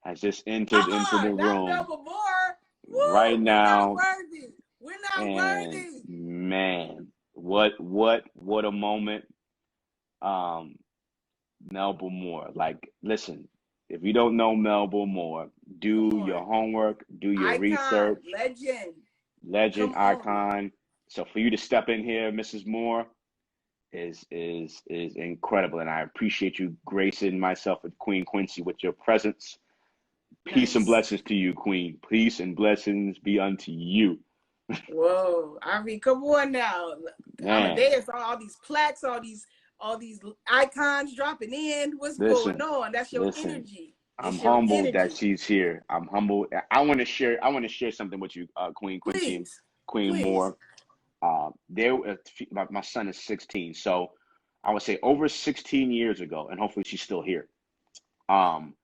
has just entered into the Not room Melba Moore. right Woo! We're not now. worthy. We're not And worthy. man, what a moment. Um, Melba Moore. Like, listen, if you don't know Melba Moore, Come do on. your homework, do your Icon, research. legend. Legend, Come on. icon. So for you to step in here, Mrs. Moore, is incredible, and I appreciate you gracing myself with Queen Quencie with your presence. Peace and Nice. blessings to you, Queen. Peace and blessings be unto you. Whoa. I mean, come on now. Man, Amadeus, all these plaques, all these icons dropping in. What's going listen, on? That's your listen. energy. I'm It's your humbled that energy. she's here. I'm humbled. I want to share something with you, Queen Quincy and Please. Queen Please. Moore. My son is 16, so I would say over 16 years ago, and hopefully she's still here. Um,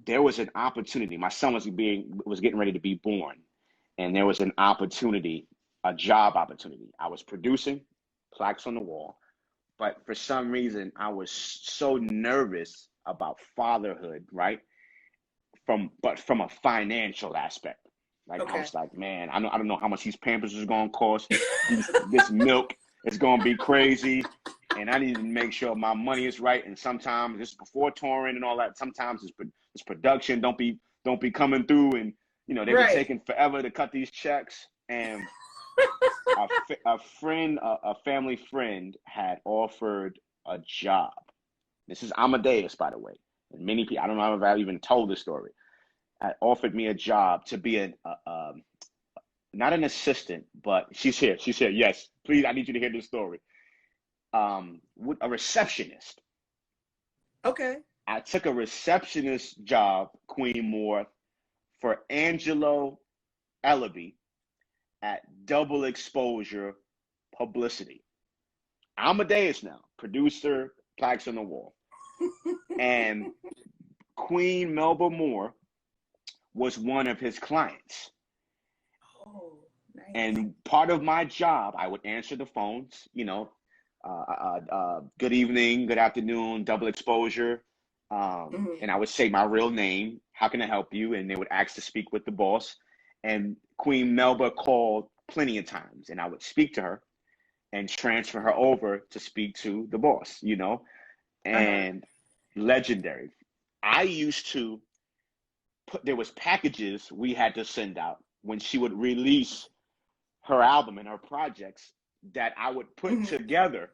there was an opportunity. My son was getting ready to be born, and there was an opportunity, a job opportunity. I was producing plaques on the wall, but for some reason I was so nervous about fatherhood, right? From a financial aspect. Like, I Okay. was like, man, I don't know how much these Pampers is gonna cost. This milk is gonna be crazy, and I need to make sure my money is right. And sometimes this is before touring and all that. Sometimes this production don't be coming through, and they be Right. taking forever to cut these checks. And a family friend had offered a job. This is Amadeus, by the way. And many people, I don't know if I even told this story, had offered me a job to be not an assistant, but she's here. She's here. Yes, please. I need you to hear this story. A receptionist. Okay. I took a receptionist job, Queen Moore, for Angelo Ellaby at Double Exposure Publicity. Amadeus now, producer, plaques on the wall. And Queen Melba Moore was one of his clients. Oh, nice. And part of my job, I would answer the phones, good evening, good afternoon, Double Exposure. And I would say my real name, how can I help you? And they would ask to speak with the boss. And Queen Melba called plenty of times, and I would speak to her and transfer her over to speak to the boss, and legendary. I used to there was packages we had to send out when she would release her album and her projects that I would put together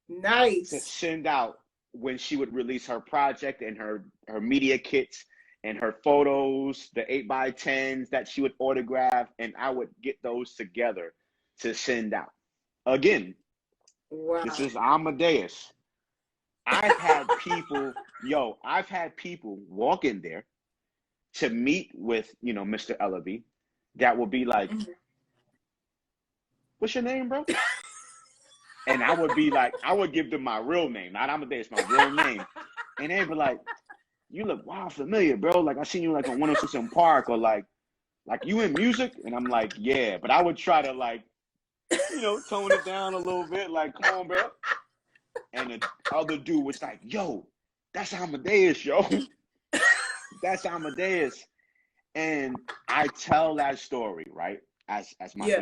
Nice. to send out when she would release her project and her media kits and her photos, the 8x10s that she would autograph, and I would get those together to send out. Again, Wow. this is Amadeus. I've had people walk in there to meet with, Mr. Ellaby that will be like, what's your name, bro? And I would be like, I would give them my real name, not Amadeus, my real name. And they'd be like, you look wild familiar, bro. Like I seen you like on 106 in Park, or like you in music? And I'm like, yeah. But I would try to tone it down a little bit, like, come on, bro. And the other dude was like, yo, that's Amadeus, yo. That's Amadeus. And I tell that story, right? As my,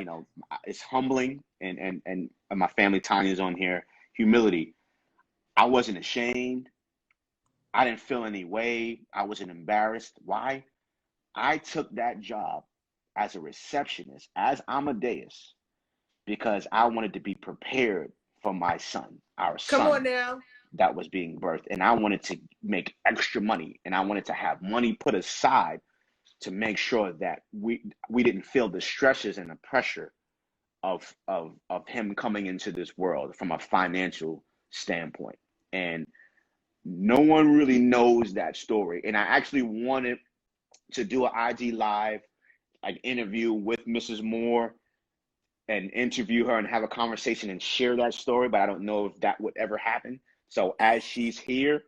it's humbling, and my family Tanya's on here. Humility. I wasn't ashamed. I didn't feel any way. I wasn't embarrassed. Why? I took that job as a receptionist, as Amadeus, because I wanted to be prepared for my son, our son. Come on now. That was being birthed. And I wanted to make extra money, and I wanted to have money put aside to make sure that we didn't feel the stresses and the pressure of him coming into this world from a financial standpoint. And no one really knows that story. And I actually wanted to do an IG Live, like interview with Mrs. Moore and interview her and have a conversation and share that story, but I don't know if that would ever happen. So as she's here,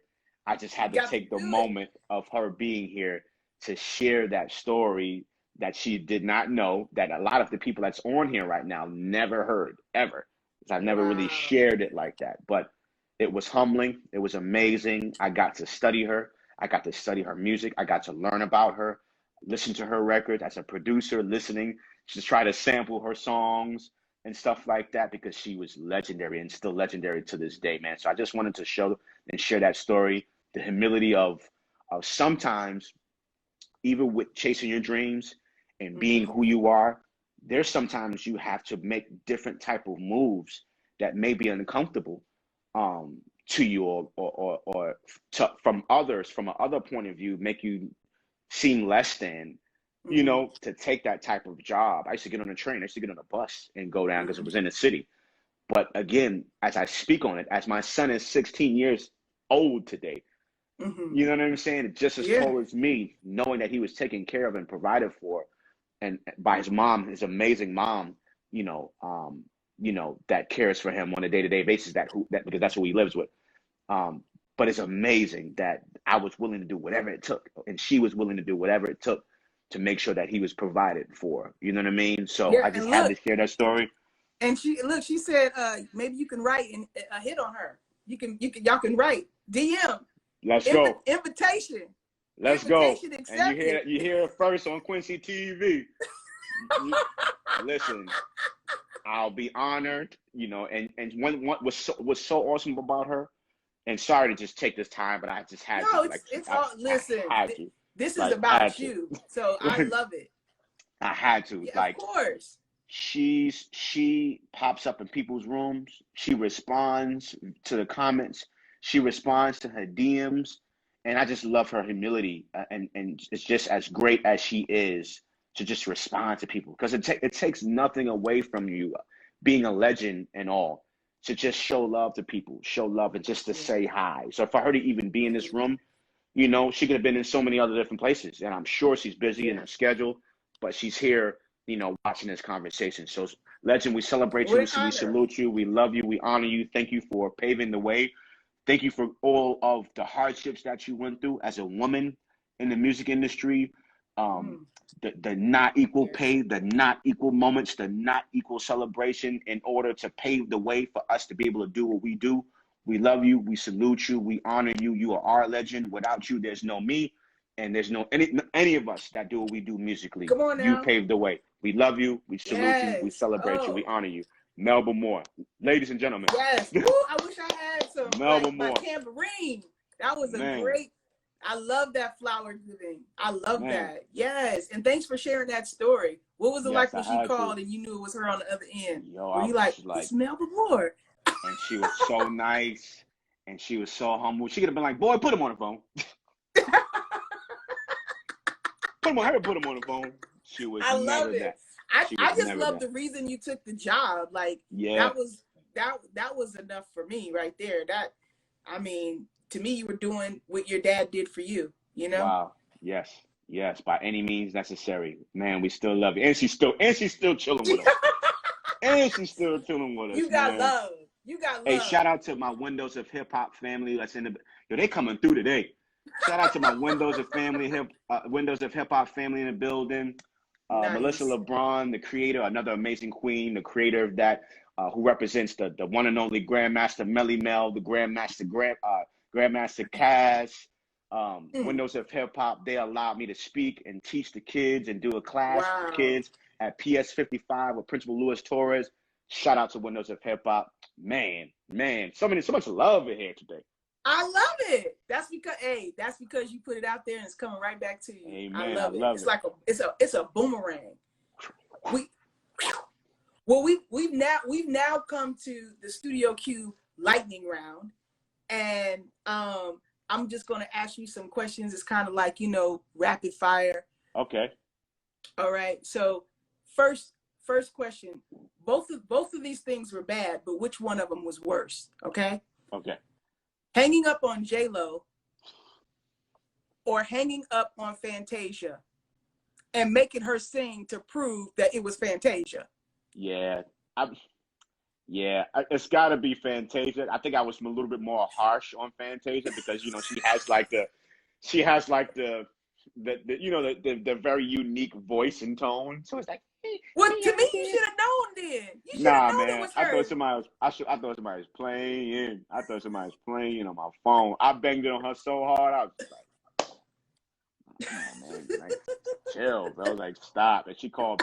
I just had to take the moment of her being here to share that story that she did not know, that a lot of the people that's on here right now never heard, ever. Because I've never really shared it like that. But it was humbling. It was amazing. I got to study her. I got to study her music. I got to learn about her, listen to her records as a producer, listening to try to sample her songs and stuff like that, because she was legendary and still legendary to this day, man. So I just wanted to show and share that story, the humility of sometimes, even with chasing your dreams and being who you are, there's sometimes you have to make different type of moves that may be uncomfortable to you, or from others, from another point of view, make you seem less than, to take that type of job. I used to get on a train, I used to get on a bus and go down because it was in the city. But again, as I speak on it, as my son is 16 years old today, you know what I'm saying? Just as tall as me, knowing that he was taken care of and provided for, and by his mom, his amazing mom, that cares for him on a day-to-day basis, because that's who he lives with. But it's amazing that I was willing to do whatever it took, and she was willing to do whatever it took to make sure that he was provided for. You know what I mean? So I just had to share that story. And she said, maybe you can write a hit on her. Y'all can write DM. Let's go. Invitation. Let's go. Accepted. And you hear it first on Quencie TV. Listen, I'll be honored, and what was so awesome about her, and sorry to just take this time, but I just had to. Listen, this is like, about you, so I love it. I had to. Yeah, of course. She pops up in people's rooms. She responds to the comments. She responds to her DMs. And I just love her humility. And it's just as great as she is to just respond to people. Because it takes nothing away from you being a legend and all, to just show love to people, show love, and just to say hi. So for her to even be in this room, You know, she could have been in so many other different places, and I'm sure she's busy in her schedule, but she's here, you know, watching this conversation. So, Legend, we celebrate you, What an we honor. salute you, we love you, we honor you. Thank you for paving the way. Thank you for all of the hardships that you went through as a woman in the music industry. The not equal pay, the not equal moments, the not equal celebration in order to pave the way for us to be able to do what we do. We love you. We salute you. We honor you. You are our legend. Without you, there's no me, and there's no any of us that do what we do musically. Come on You now. paved the way. We love you. We salute you. We celebrate you. We honor you. Melba Moore, ladies and gentlemen. Yes. Ooh, I wish I had some Melba my Moore. tambourine. That was a great. I love that flower giving. I love that. Yes. And thanks for sharing that story. What was it like when she called and you knew it was her on the other end? Yo, Were you like, it's Melba Moore? And she was so nice, and she was so humble. She could have been like, boy, put him on the phone. Put him on the phone. She was never that. I just love the reason you took the job. Like, that was enough for me right there. That, I mean, to me, you were doing what your dad did for you, you know? Wow. Yes, by any means necessary. Man, we still love you. And she's still chilling with us. And she's still chilling with us. You got love. You got love. Hey, shout out to my Windows of Hip Hop family that's in the they coming through today. Shout out to my Windows of Hip Hop family in the building. Nice. Melissa LeBron, the creator, another amazing queen, the creator of that, who represents the one and only Grandmaster Melly Mel, the Grandmaster Kaz, Windows of Hip Hop. They allowed me to speak and teach the kids and do a class for kids at PS 55 with Principal Luis Torres. Shout out to Windows of Hip Hop. Man, so much love in here today. I love it. That's because you put it out there and it's coming right back to you. Amen. I love it. It's like it's a boomerang. We've now come to the Studio Q lightning round, and I'm just going to ask you some questions. It's kind of like, you know, rapid fire. Okay. All right. So first question. Both of these things were bad, but which one of them was worse? Okay. Okay. Hanging up on J-Lo or hanging up on Fantasia and making her sing to prove that it was Fantasia? Yeah, it's got to be Fantasia. I think I was a little bit more harsh on Fantasia because, you know, she has like the very unique voice and tone. So it's like, well, to me, you should have known then. You should have known it was her. I thought somebody was playing. I thought somebody was playing on my phone. I banged it on her so hard. I was just like, come on, man. Like, chill, bro. Like, stop. And she called.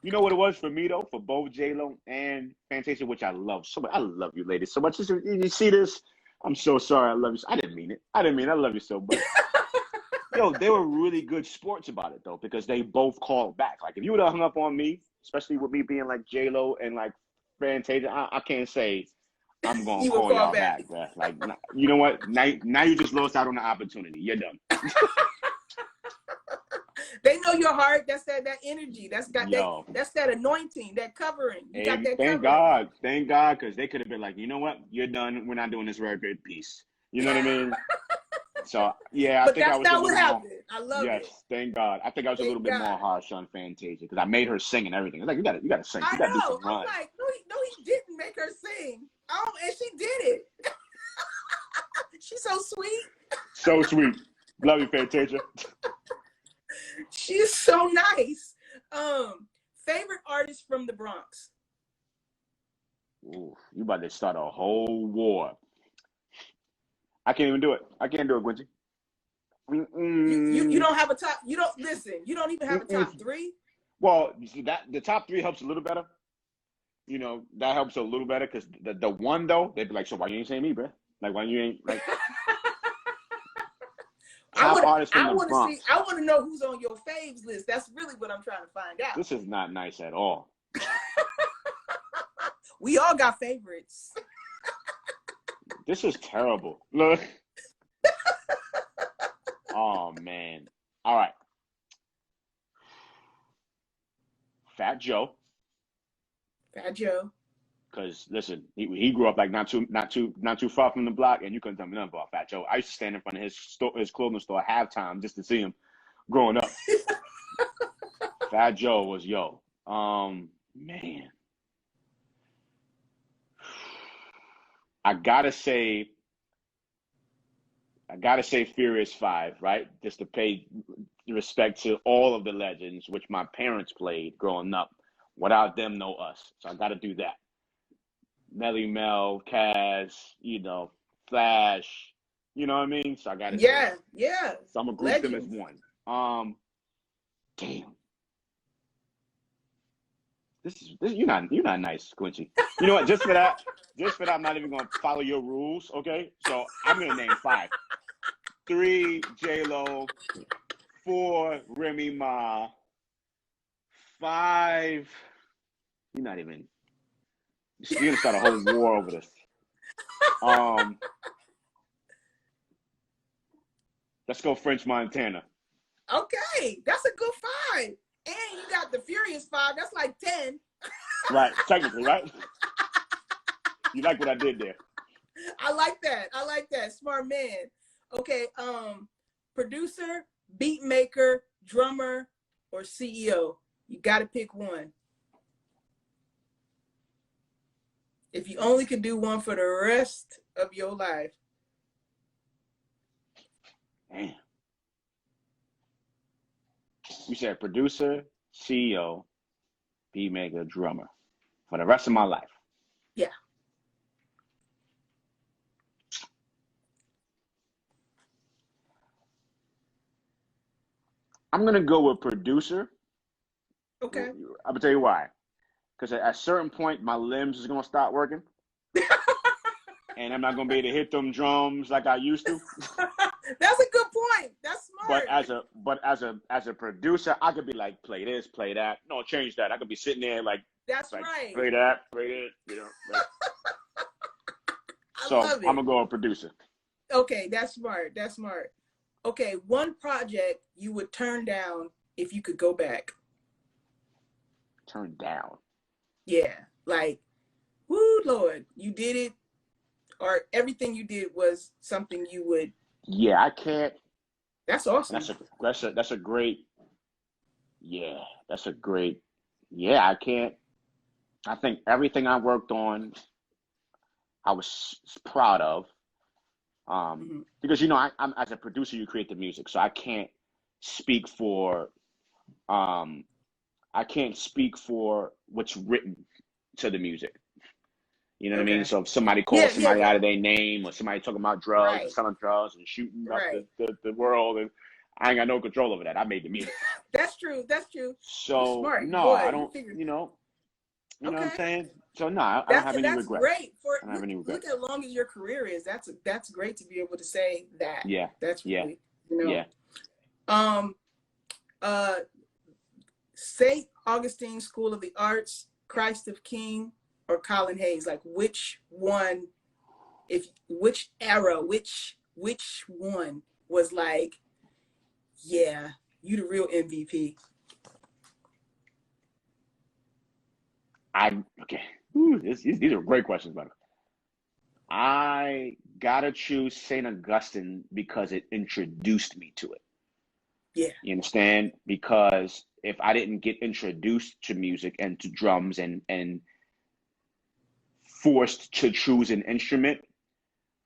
You know what it was for me, though? For both J-Lo and Fantasia, which I love so much. I love you, ladies, so much. You see this? I'm so sorry. I love you. I didn't mean it. I love you so much. Yo, they were really good sports about it, though, because they both called back. Like, if you would have hung up on me, especially with me being like J-Lo and like Fantasia, I can't say I'm going to call y'all back, bro. Like, you know what? Now you just lost out on the opportunity. You're done. They know your heart. That's that energy. That's that anointing, that covering. You got that covering. Thank God, because they could have been like, you know what? You're done. We're not doing this record. Peace. You know what I mean? So, yeah, I think I was a little more. Happened. I love it. Yes, thank God. I think I was a little bit more harsh on Fantasia because I made her sing and everything. I was like, you gotta sing. You gotta do some runs. I'm like, no, he didn't make her sing. And she did it. She's so sweet. So sweet. Love you, Fantasia. She's so nice. Favorite artist from the Bronx? Ooh, you about to start a whole war. I can't even do it. I can't do it, Quencie. You don't have a top. You don't listen. You don't even have a top three. Well, the top three helps a little better. You know, that helps a little better because the one though, they'd be like, so why you ain't saying me, bro? Like, why you ain't like? Top artist from the Bronx. I want to know who's on your faves list. That's really what I'm trying to find out. This is not nice at all. We all got favorites. This is terrible. Look. Oh, man. All right. Fat Joe. Fat Joe. Cause listen, he grew up like not too far from the block, and you couldn't tell me nothing about Fat Joe. I used to stand in front of his clothing store at halftime just to see him growing up. Fat Joe was man. I gotta say Furious 5, right? Just to pay respect to all of the legends, which my parents played growing up. Without them, no us. So I gotta do that. Melly Mel, Kaz, Flash, you know what I mean? So I gotta say that. Yeah. So I'm gonna group them as one. Damn. This you're not nice, Quencie. You know what? Just for that, I'm not even gonna follow your rules, okay? So I'm gonna name 5. 3, J-Lo. 4, Remy Ma. 5, you're gonna start a whole war over this. Let's go French Montana. Okay, that's a good 5. And you got the Furious 5. That's like 10. Right, technically, right? You like what I did there? I like that. Smart man. Okay, producer, beat maker, drummer, or CEO. You got to pick one. If you only could do one for the rest of your life. Damn. You said producer, CEO, beat maker, drummer for the rest of my life. Yeah. I'm gonna go with producer. Okay. I'm gonna tell you why. Because at a certain point, my limbs is gonna start working, and I'm not gonna be able to hit them drums like I used to. That's a good point. That's smart. But as a producer, I could be like, play this, play that. No, change that. I could be sitting there like, that's right. Play that, play it. Right? So I'm gonna go with producer. Okay, that's smart. Okay, one project you would turn down if you could go back. Turn down. Yeah, like, woo, Lord, you did it, or everything you did was something you would. Yeah, I can't. That's awesome. That's a great. Yeah, that's a great. Yeah, I can't. I think everything I worked on, I was proud of. Because I'm as a producer, you create the music, so I can't speak for. I can't speak for what's written to the music. You know what I mean? So if somebody calls somebody out of their name, or somebody talking about drugs and selling drugs and shooting up the world, and I ain't got no control over that. I made the music. That's true. So smart. no, Boy, I don't. You know what I'm saying? So no, I don't have any regrets. That's great. I don't have any regrets. Look how long as your career is. That's great to be able to say that. Yeah. That's really, Yeah. St. Augustine School of the Arts, Christ of King, or Colin Hayes? Like which one? Which one was like, yeah, you the real MVP? Okay. Ooh, these are great questions, brother. I gotta choose St. Augustine because it introduced me to it. Yeah. You understand? Because if I didn't get introduced to music and to drums and forced to choose an instrument,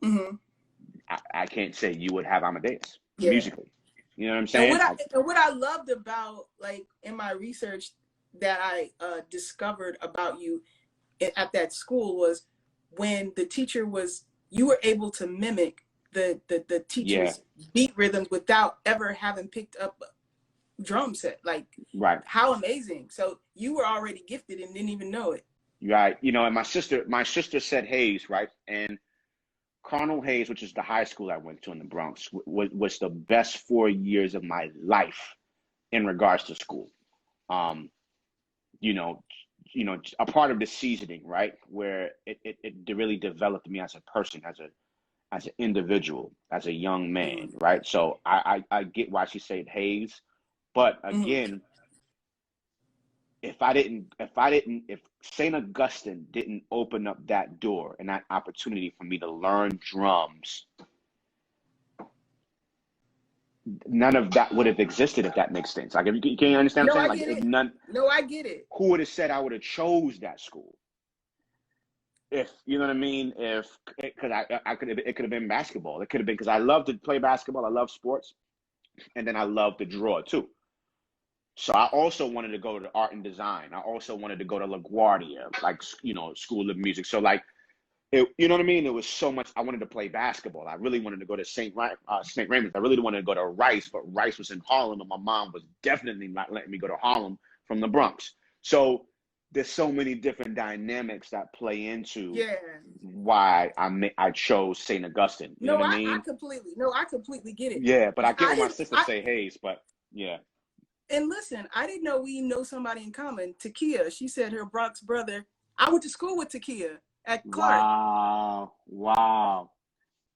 I can't say you would have Amadeus musically. You know what I'm saying? And what I loved about, like, in my research that I discovered about you at that school was when the teacher you were able to mimic the teacher's beat rhythms without ever having picked up a drum set. Like, how amazing. So you were already gifted and didn't even know it. Right. And my sister said Hayes, right? And Colonel Hayes, which is the high school I went to in the Bronx, was the best 4 years of my life in regards to school. A part of the seasoning, right? Where it really developed me as a person, as an individual, as a young man, right? So I get why she said Hayes, but again, if St. Augustine didn't open up that door and that opportunity for me to learn drums, none of that would have existed, if that makes sense. Like, if you can you understand what No, I'm I saying? get Like, if it. none, No, I get it. who would have said I would have chose that school? If you know what I mean, if because I could have, it could have been basketball. It could have been because I love to play basketball. I love sports, and then I love to draw too. So I also wanted to go to art and design. I also wanted to go to LaGuardia, like, School of Music. So like, you know what I mean? It was so much. I wanted to play basketball. I really wanted to go to St. Raymond's. I really wanted to go to Rice, but Rice was in Harlem, and my mom was definitely not letting me go to Harlem from the Bronx. So there's so many different dynamics that play into Yeah. why I chose St. Augustine. You know No, what I I mean? completely get it. Yeah, but I get I what my didn't. sister say, Hayes. But yeah. And listen, I didn't know we know somebody in common. Takia, she said her Bronx brother. I went to school with Takia at Clark. Wow. Wow.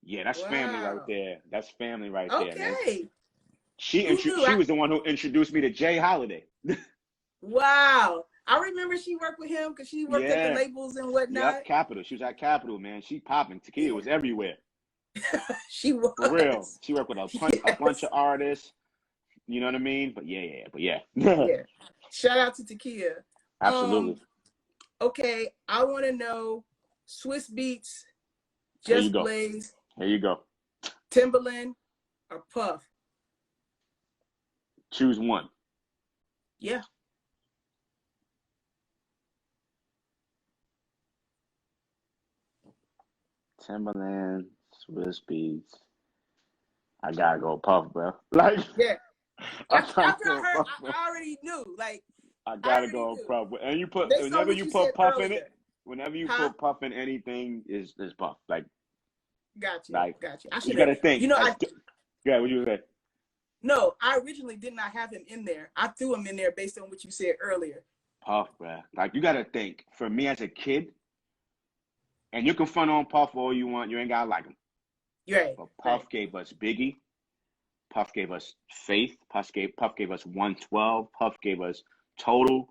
Yeah, that's family right Wow. there. That's family right there, man. Okay. She Who knew? she was the one who introduced me to Jay Holiday. Wow. I remember she worked with him because she worked at the Yeah. labels and whatnot. Yep, Capitol. She was at Capitol, man. She popping. Takia Yeah. was everywhere. She was. For real. She worked with a Yes. bunch of artists. You know what I mean? But yeah. Yeah. Shout out to Takia. Absolutely. Okay, I want to know Swiss Beats, Here you Just go. Blaze, Here you go. Timberland, or Puff? Choose one. Yeah. Timberland, Swiss Beats. I gotta go Puff, bro. Like, Yeah. I After gotta I go heard, Puff, I bro. already knew. Like, I I gotta already go knew. Puff. And you put Based on whenever what you you put said Puff in earlier. it, whenever you Huh? put Puff in anything, is Puff. Like, Gotcha. like Gotcha. I you should have. gotta think. You know, Yeah, what you say? no, I originally did not have him in there. I threw him in there based on what you said earlier. Puff, bro. Like, you gotta think. For me as a kid, and you can front on Puff all you want, you ain't gotta like him. Right. But Puff gave us Biggie. Puff gave us Faith. Puff gave us 112. Puff gave us Total,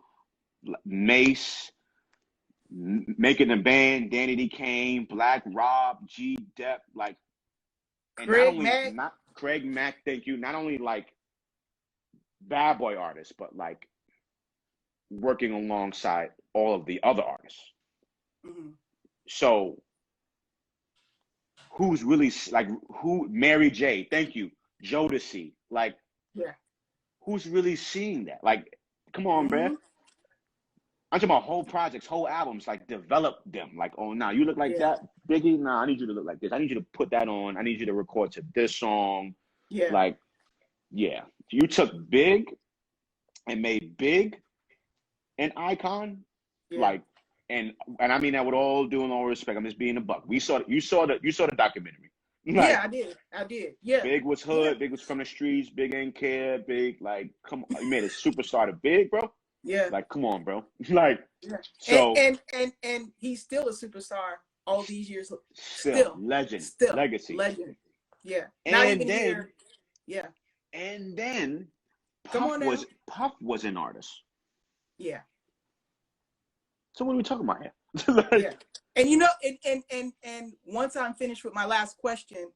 Mace, Making the Band, Danny D. Kane, Black Rob, G Dep, like, and not Craig Mack, thank you. Not only like bad boy artists, but like working alongside all of the other artists. Mm-hmm. So who's really like Mary J, thank you, Jodeci, like, yeah, who's really seeing that? Like, come on, mm-hmm. bruh. I'm talking about whole projects, whole albums, like, develop them. Like, oh, nah, you look like that, Biggie? Nah, I need you to look like this. I need you to put that on. I need you to record to this song. Yeah. Like, yeah. You took Big and made Big an icon. Yeah. Like, and I mean that with all due and all respect. I'm just being a buck. You saw the documentary. Like, yeah, I did. Yeah. Big was hood. Yeah. Big was from the streets. Big ain't care. Big, like, come on. You made a superstar to Big, bro. Yeah. Like, come on, bro. Like, yeah. So and he's still a superstar all these years. Still legend. Still Legacy. Legend. Yeah. And not even then here. Yeah. And then Come on now. Puff was an artist. Yeah. So what are we talking about here? Like, yeah. And you know, and once I'm finished with my last question,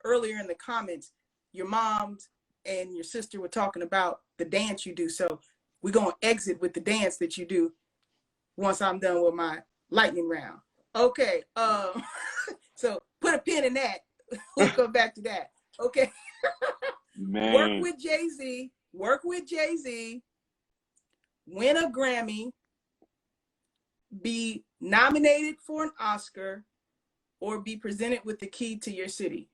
earlier in the comments, your moms and your sister were talking about the dance you do. So we're gonna exit with the dance that you do once I'm done with my lightning round. Okay. So put a pin in that. We'll come back to that. Okay. Man. Work with Jay-Z. Win a Grammy. Be nominated for an Oscar, or be presented with the key to your city.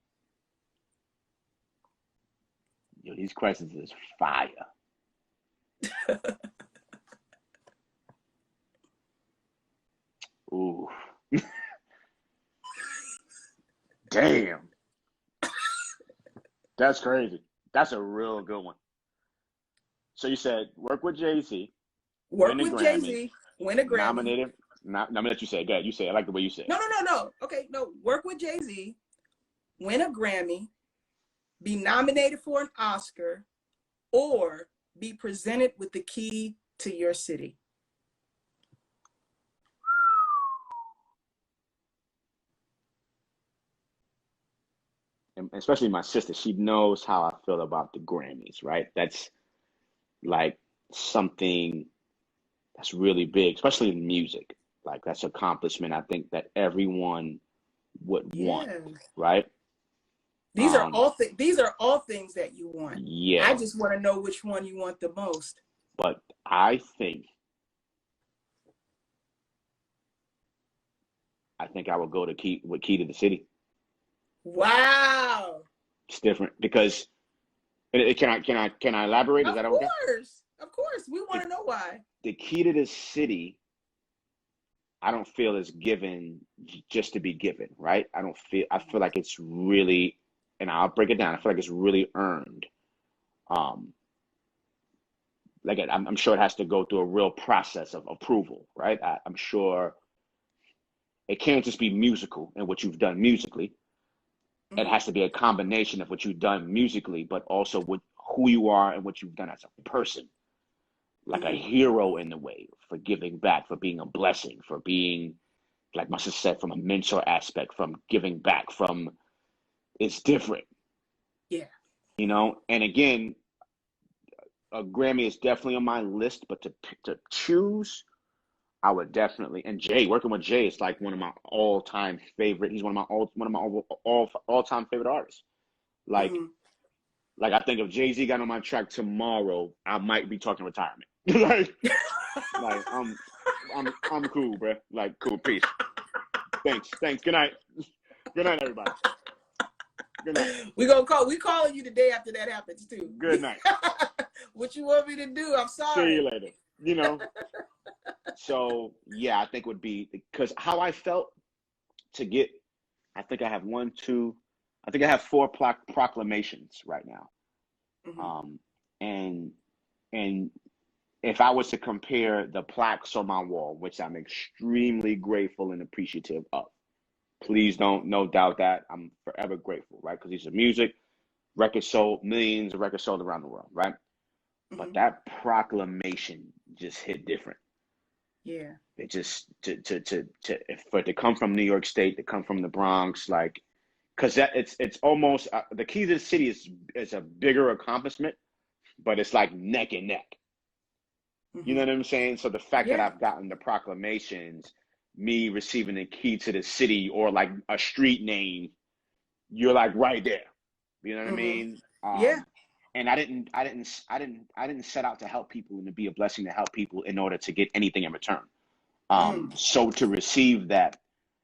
Yo, these questions is fire. Ooh. Damn. That's crazy. That's a real good one. So you said work with Jay-Z. Work with Jay-Z. Win a Grammy. Nominated. Let me let you say it. Go ahead. You say it. I like the way you say it. No. Okay, no. Work with Jay-Z. Win a Grammy. Be nominated for an Oscar, or be presented with the key to your city? And especially my sister, she knows how I feel about the Grammys, right? That's like something that's really big, especially in music. Like that's an accomplishment I think that everyone would want, Yeah. right? These are Um, all these are all things that you want. I yeah, just want to know which one you want the most. but I think I would go to Key to the City. Wow. It's different because can I elaborate? Is Of that okay? course. Of course. We want The, to know why. the Key to the City, I don't feel is given just to be given, right? I feel like it's really, and I'll break it down. I feel like it's really earned. Um, like I'm sure it has to go through a real process of approval, right? I'm sure it can't just be musical and what you've done musically. It Hmm. has to be a combination of what you've done musically, but also with who you are and what you've done as a person, like a Hmm. hero in the way for giving back, for being a blessing, for being, like my sister said, from a mentor aspect, from giving back, from it's different, Yeah. you know. And again, a Grammy is definitely on my list, but to choose, I would definitely. And Jay, working with Jay is like one of my all time favorite. He's one of my all time favorite artists. Like Hmm. Like I think if Jay-Z got on my track tomorrow, I might be talking retirement. like, I'm cool, bro. Like, cool, peace. Thanks. Good night. Good night, everybody. Good night. We calling you the day after that happens too. Good night. What you want me to do? I'm See you sorry. later. You know. So yeah, I think would be because how I felt to get. I think I have one, two. I think I have four proclamations right now. Hmm. Um, and and if I was to compare the plaques on my wall, which I'm extremely grateful and appreciative of, please don't no doubt that I'm forever grateful, right? Because these are music, records sold, millions of records sold around the world, right? But Hmm. that proclamation just hit different. Yeah. It just for it to come from New York State, to come from the Bronx, like because that it's almost the key to the city is a bigger accomplishment, but it's like neck and neck. You know Hmm. what I'm saying? So the fact that Yeah. I've gotten the proclamations, me receiving the key to the city or like a street name, you're like right there. You know what I Hmm. mean? Yeah. And I didn't set out to help people and to be a blessing to help people in order to get anything in return. Mm. So to receive that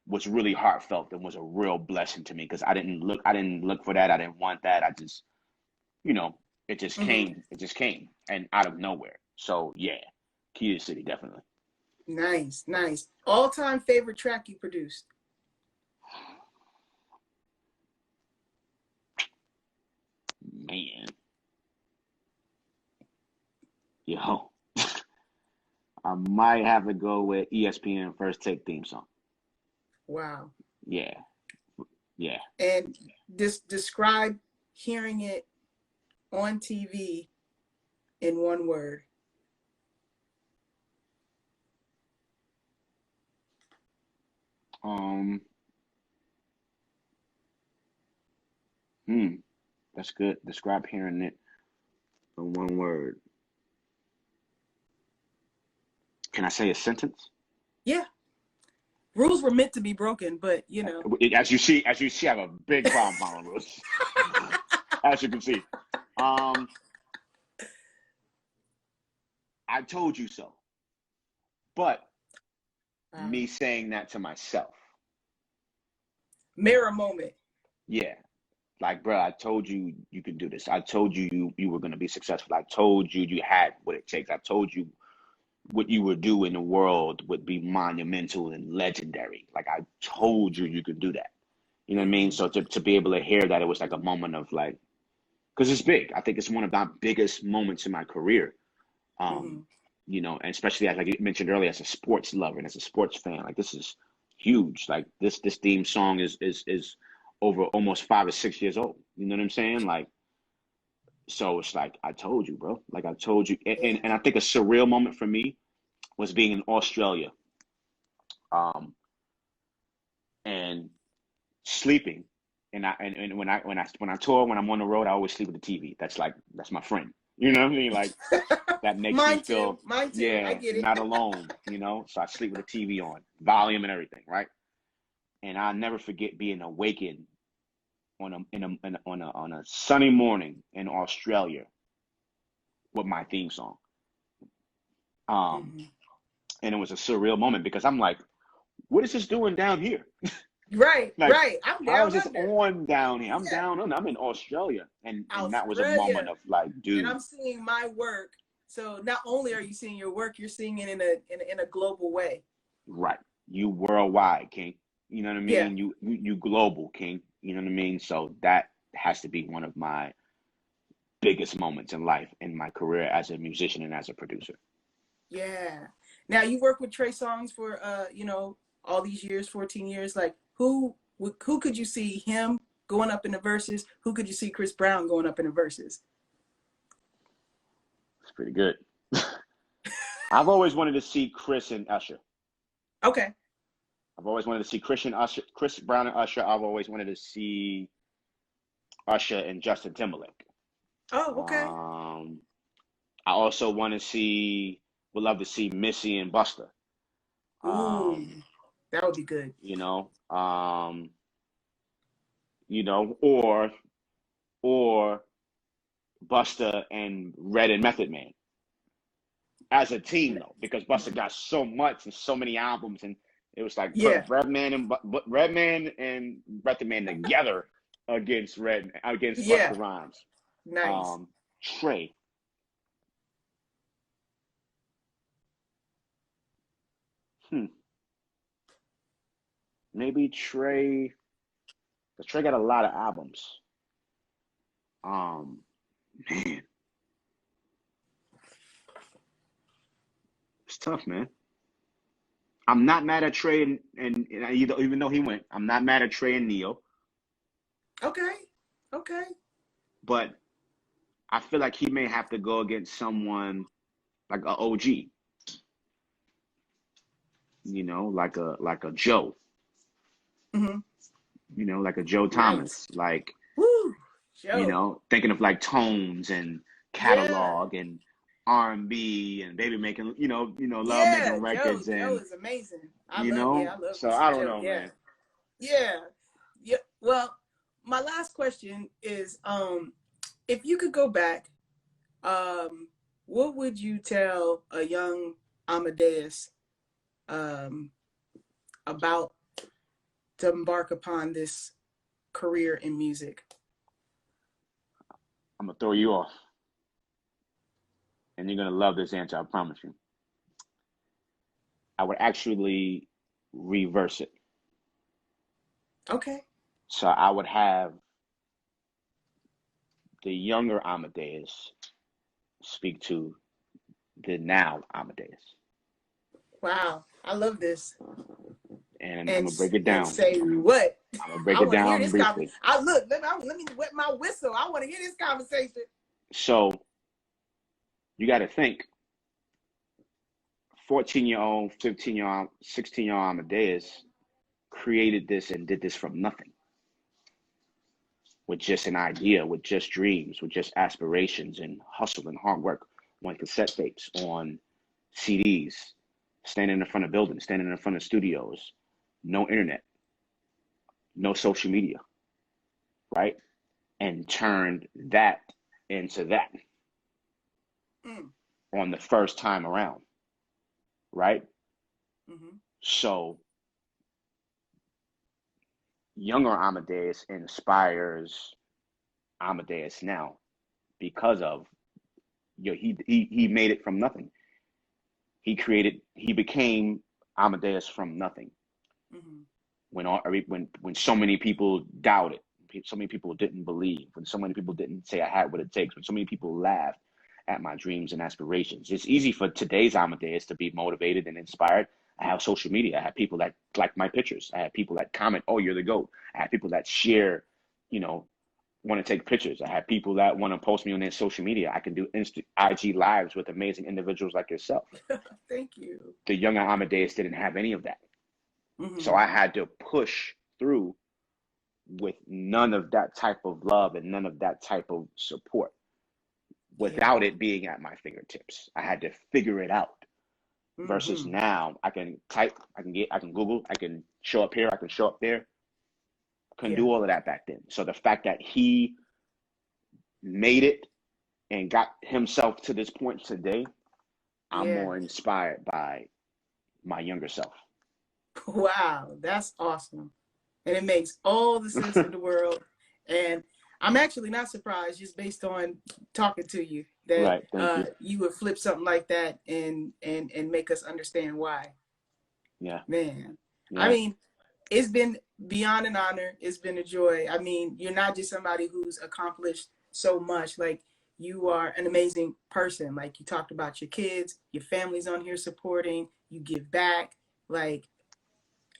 was really heartfelt and was a real blessing to me because I didn't look for that. I didn't want that. I just, you know, Hmm. it just came and out of nowhere. So yeah, Key to the City, definitely. Nice. Nice. All-time favorite track you produced? Man, yo, I might have to go with ESPN First Take theme song. Wow. Yeah, yeah. And describe hearing it on TV in one word. Um, hmm, that's good. Describe hearing it in one word. Can I say a sentence? Yeah. Rules were meant to be broken, but you know. As you see, I have a big problem following rules. As you can see, um, I told you so. But Wow. me saying that to myself, Mirror moment. yeah, like, bro, I told you you could do this. I told you you were gonna be successful. I told you you had what it takes. I told you what you would do in the world would be monumental and legendary. Like I told you you could do that. You know what I mean? Hmm. So to be able to hear that, it was like a moment of like, because it's big. I think it's one of my biggest moments in my career. Um, Hmm. and especially as like you mentioned earlier, as a sports lover and as a sports fan, like this is huge. Like this theme song is over almost 5 or 6 years old. You know what I'm saying? Like So it's like, I told you, bro. Like I told you. Yeah. And I think a surreal moment for me was being in Australia, um, and sleeping. And when I tour, when I'm on the road, I always sleep with the TV. That's my friend. You know what I mean? Like that makes me Mine too. feel, Mine too. I yeah, get it. not alone, you know? So I sleep with the TV on, volume and everything, right? And I'll never forget being awakened on a sunny morning in Australia with my theme song. Um, Mhm. and it was a surreal moment because I'm like, what is this doing down here? Right, Like, right. I'm how is down this under. on down here? I'm Yeah. down under. I'm in Australia. And that was a moment Australia. of like, And dude, I'm seeing my work. So not only are you seeing your work, you're seeing it in a global way. right. You worldwide, King. You know what I Yeah. mean? You global, King. You know what I mean? So that has to be one of my biggest moments in life, in my career as a musician and as a producer. Yeah. Now you work with Trey Songz for all these years, 14 years. Like who could you see him going up in the verses? Who could you see Chris Brown going up in the verses? It's pretty good. I've always wanted to see Chris and Usher. Okay. I've always wanted to see Chris Brown and Usher. I've always wanted to see Usher and Justin Timberlake. Oh, okay. Um, I also want to would love to see Missy and Busta. Ooh, Um, that would be good. you know, um, or Busta and Red and Method Man as a team though, because Busta got so much and so many albums, and it was like put Yeah. Redman and Method Man together against Yeah. Busta Rhymes. Nice. Um, Trey. Hmm. Maybe Trey. Because Trey got a lot of albums. Um, man, it's tough, man. I'm not mad at Trey and even though he went, I'm not mad at Trey and Neo, Okay. Okay. but I feel like he may have to go against someone like a OG, like a Joe, Hmm. like a Joe Nice. Thomas, like, Woo. Joe. thinking of like Tones and Yeah. Catalog and R&B and Baby making, Love making Yeah. records Joe and, is amazing. I love so me I some don't Joe. know, Yeah. man. Yeah. Yeah. Well, my last question is if you could go back, um, what would you tell a young Amadeus um about to embark upon this career in music? I'm gonna throw you off, and you're gonna love this answer. I promise you. I would actually reverse it. Okay. So I would have the younger Amadeus speak to the now Amadeus, Wow. I love this. and I'm And gonna break it and down. say what? I'm gonna break I it want to hear down this conversation. briefly. Let me wet my whistle. I want to hear this conversation. So you got to think, 14-year-old, 15-year-old, 16-year-old Amadeus created this and did this from nothing, with just an idea, with just dreams, with just aspirations and hustle and hard work, on cassette tapes, on CDs, standing in front of buildings, standing in front of studios, no internet, no social media, right? And turned that into that Mm. on the first time around, right? Hmm. So younger Amadeus inspires Amadeus now because of he made it from nothing. He became Amadeus from nothing. Hmm. When so many people doubted, so many people didn't believe, when so many people didn't say I had what it takes, when so many people laughed at my dreams and aspirations. It's easy for today's Amadeus to be motivated and inspired. I have social media. I have people that like my pictures. I have people that comment, "Oh, you're the GOAT." I have people that share, you know, want to take pictures. I have people that want to post me on their social media. I can do IG lives with amazing individuals like yourself. Thank you. The younger Amadeus didn't have any of that. Mm-hmm. So I had to push through with none of that type of love and none of that type of support without it being at my fingertips. I had to figure it out. Versus now, I can type, I can Google, I can show up here, I can show up there. Couldn't do all of that back then. So the fact that he made it and got himself to this point today, I'm more inspired by my younger self. Wow, that's awesome. And it makes all the sense in the world. And I'm actually not surprised, just based on talking to you, that you would flip something like that and make us understand why. Yeah. Man. Yeah. I mean, it's been beyond an honor. It's been a joy. I mean, you're not just somebody who's accomplished so much. Like, you are an amazing person. Like, you talked about your kids, your family's on here supporting, you give back. Like,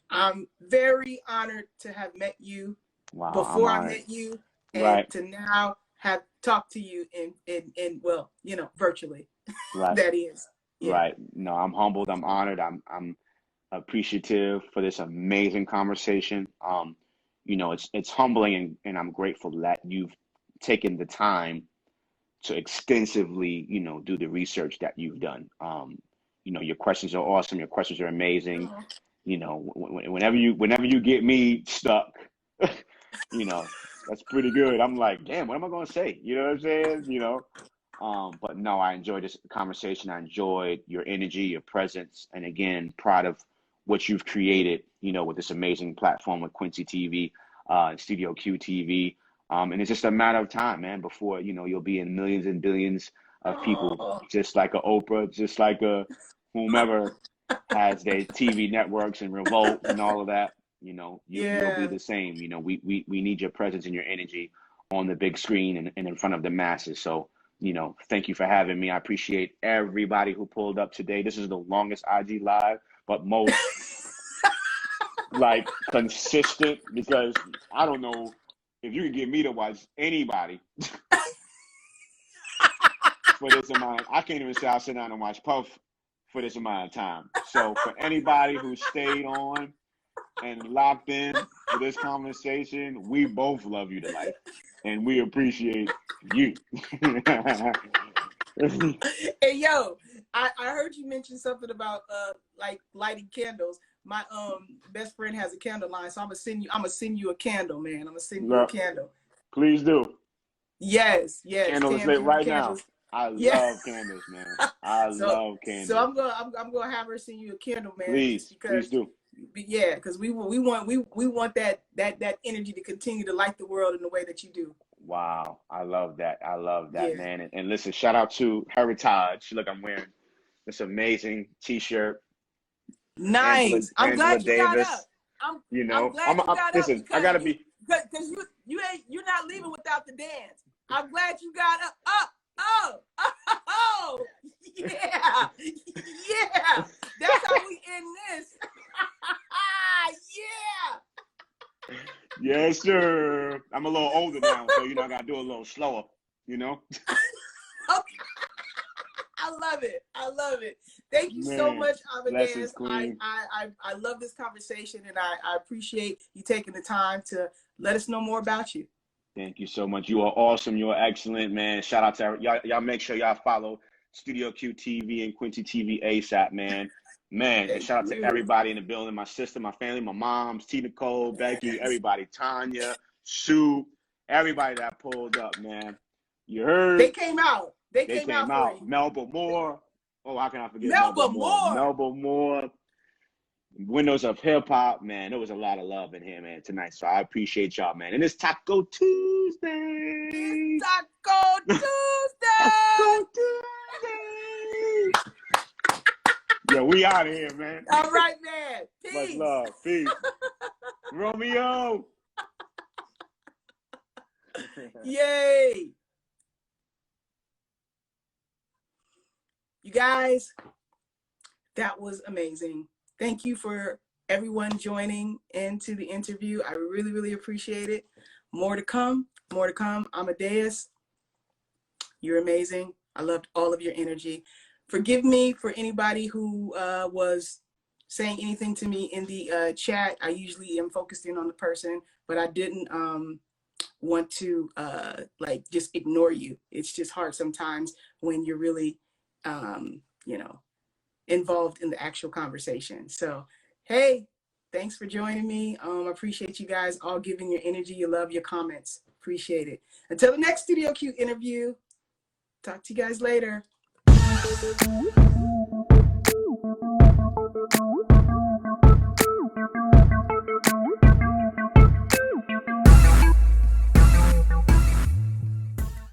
I'm very honored to have met you before I met you, and to now have talked to you in well, you know, virtually. That is. Yeah. Right. No, I'm humbled. I'm honored. I'm appreciative for this amazing conversation. You know, it's humbling, and I'm grateful that you've taken the time to extensively, you know, do the research that you've done. You know, your questions are awesome. Your questions are amazing. You know, whenever you get me stuck, you know, that's pretty good. I'm like, damn, what am I going to say? You know what I'm saying? You know, but no, I enjoyed this conversation. I enjoyed your energy, your presence, and again, proud of what you've created, you know, with this amazing platform with Quencie TV, Studio Q TV. And it's just a matter of time, man, before, you know, you'll be in millions and billions of people, just like a Oprah, just like a whomever has their TV networks and Revolt and all of that. You know, you'll be the same. You know, we need your presence and your energy on the big screen and in front of the masses. So, you know, thank you for having me. I appreciate everybody who pulled up today. This is the longest IG live, but most like consistent, because I don't know if you can get me to watch anybody for this amount. I can't even say I'll sit down and watch Puff for this amount of time. So for anybody who stayed on and locked in for this conversation, we both love you to life, and we appreciate you. Hey, yo, I heard you mention something about like lighting candles. My best friend has a candle line, so I'm gonna send you a candle, man. I'm gonna send you a candle. Please do. Yes. Candle is lit right now. I love candles, man. I love candles. So I'm gonna have her send you a candle, man. Please do. Yeah, because we want that energy to continue to light the world in the way that you do. Wow, I love that. I love that, man. And listen, shout out to Heritage. Look, I'm wearing this amazing T-shirt. Nice. I'm glad you got up. I'm glad you got listen, up. I gotta be, because you're not leaving without the dance. I'm glad you got up. Oh, yeah. That's how we end this. Yeah. Yes, sir. I'm a little older now, so you know I gotta do it a little slower. You know. Okay. I love it. Thank you so much, Amadeus. I love this conversation, and I appreciate you taking the time to let us know more about you. Thank you so much. You are awesome. You are excellent, man. Shout out to y'all. Y'all make sure y'all follow Studio Q TV and Quencie TV ASAP, man. Man, and shout out to everybody in the building. My sister, my family, my moms, T. Nicole, Becky, everybody, Tanya, Sue, everybody that pulled up, man. You heard? They came out. They came out. Melba Moore. Oh, how can I forget Melba Moore? Melba Moore. Windows of Hip Hop, man. There was a lot of love in here, man, tonight. So I appreciate y'all, man. And it's Taco Tuesday. It's Taco Tuesday. Taco Tuesday. Yeah, we out of here, man. All right, man. Peace. Much love. Peace. Romeo. Yay. You guys, that was amazing. Thank you for everyone joining into the interview. I really, really appreciate it. More to come. More to come. Amadeus, you're amazing. I loved all of your energy. Forgive me for anybody who was saying anything to me in the chat. I usually am focused in on the person, but I didn't want to like just ignore you. It's just hard sometimes when you're really, you know, involved in the actual conversation. So, hey, thanks for joining me. I appreciate you guys all giving your energy, your love, your comments. Appreciate it. Until the next Studio Q interview, talk to you guys later.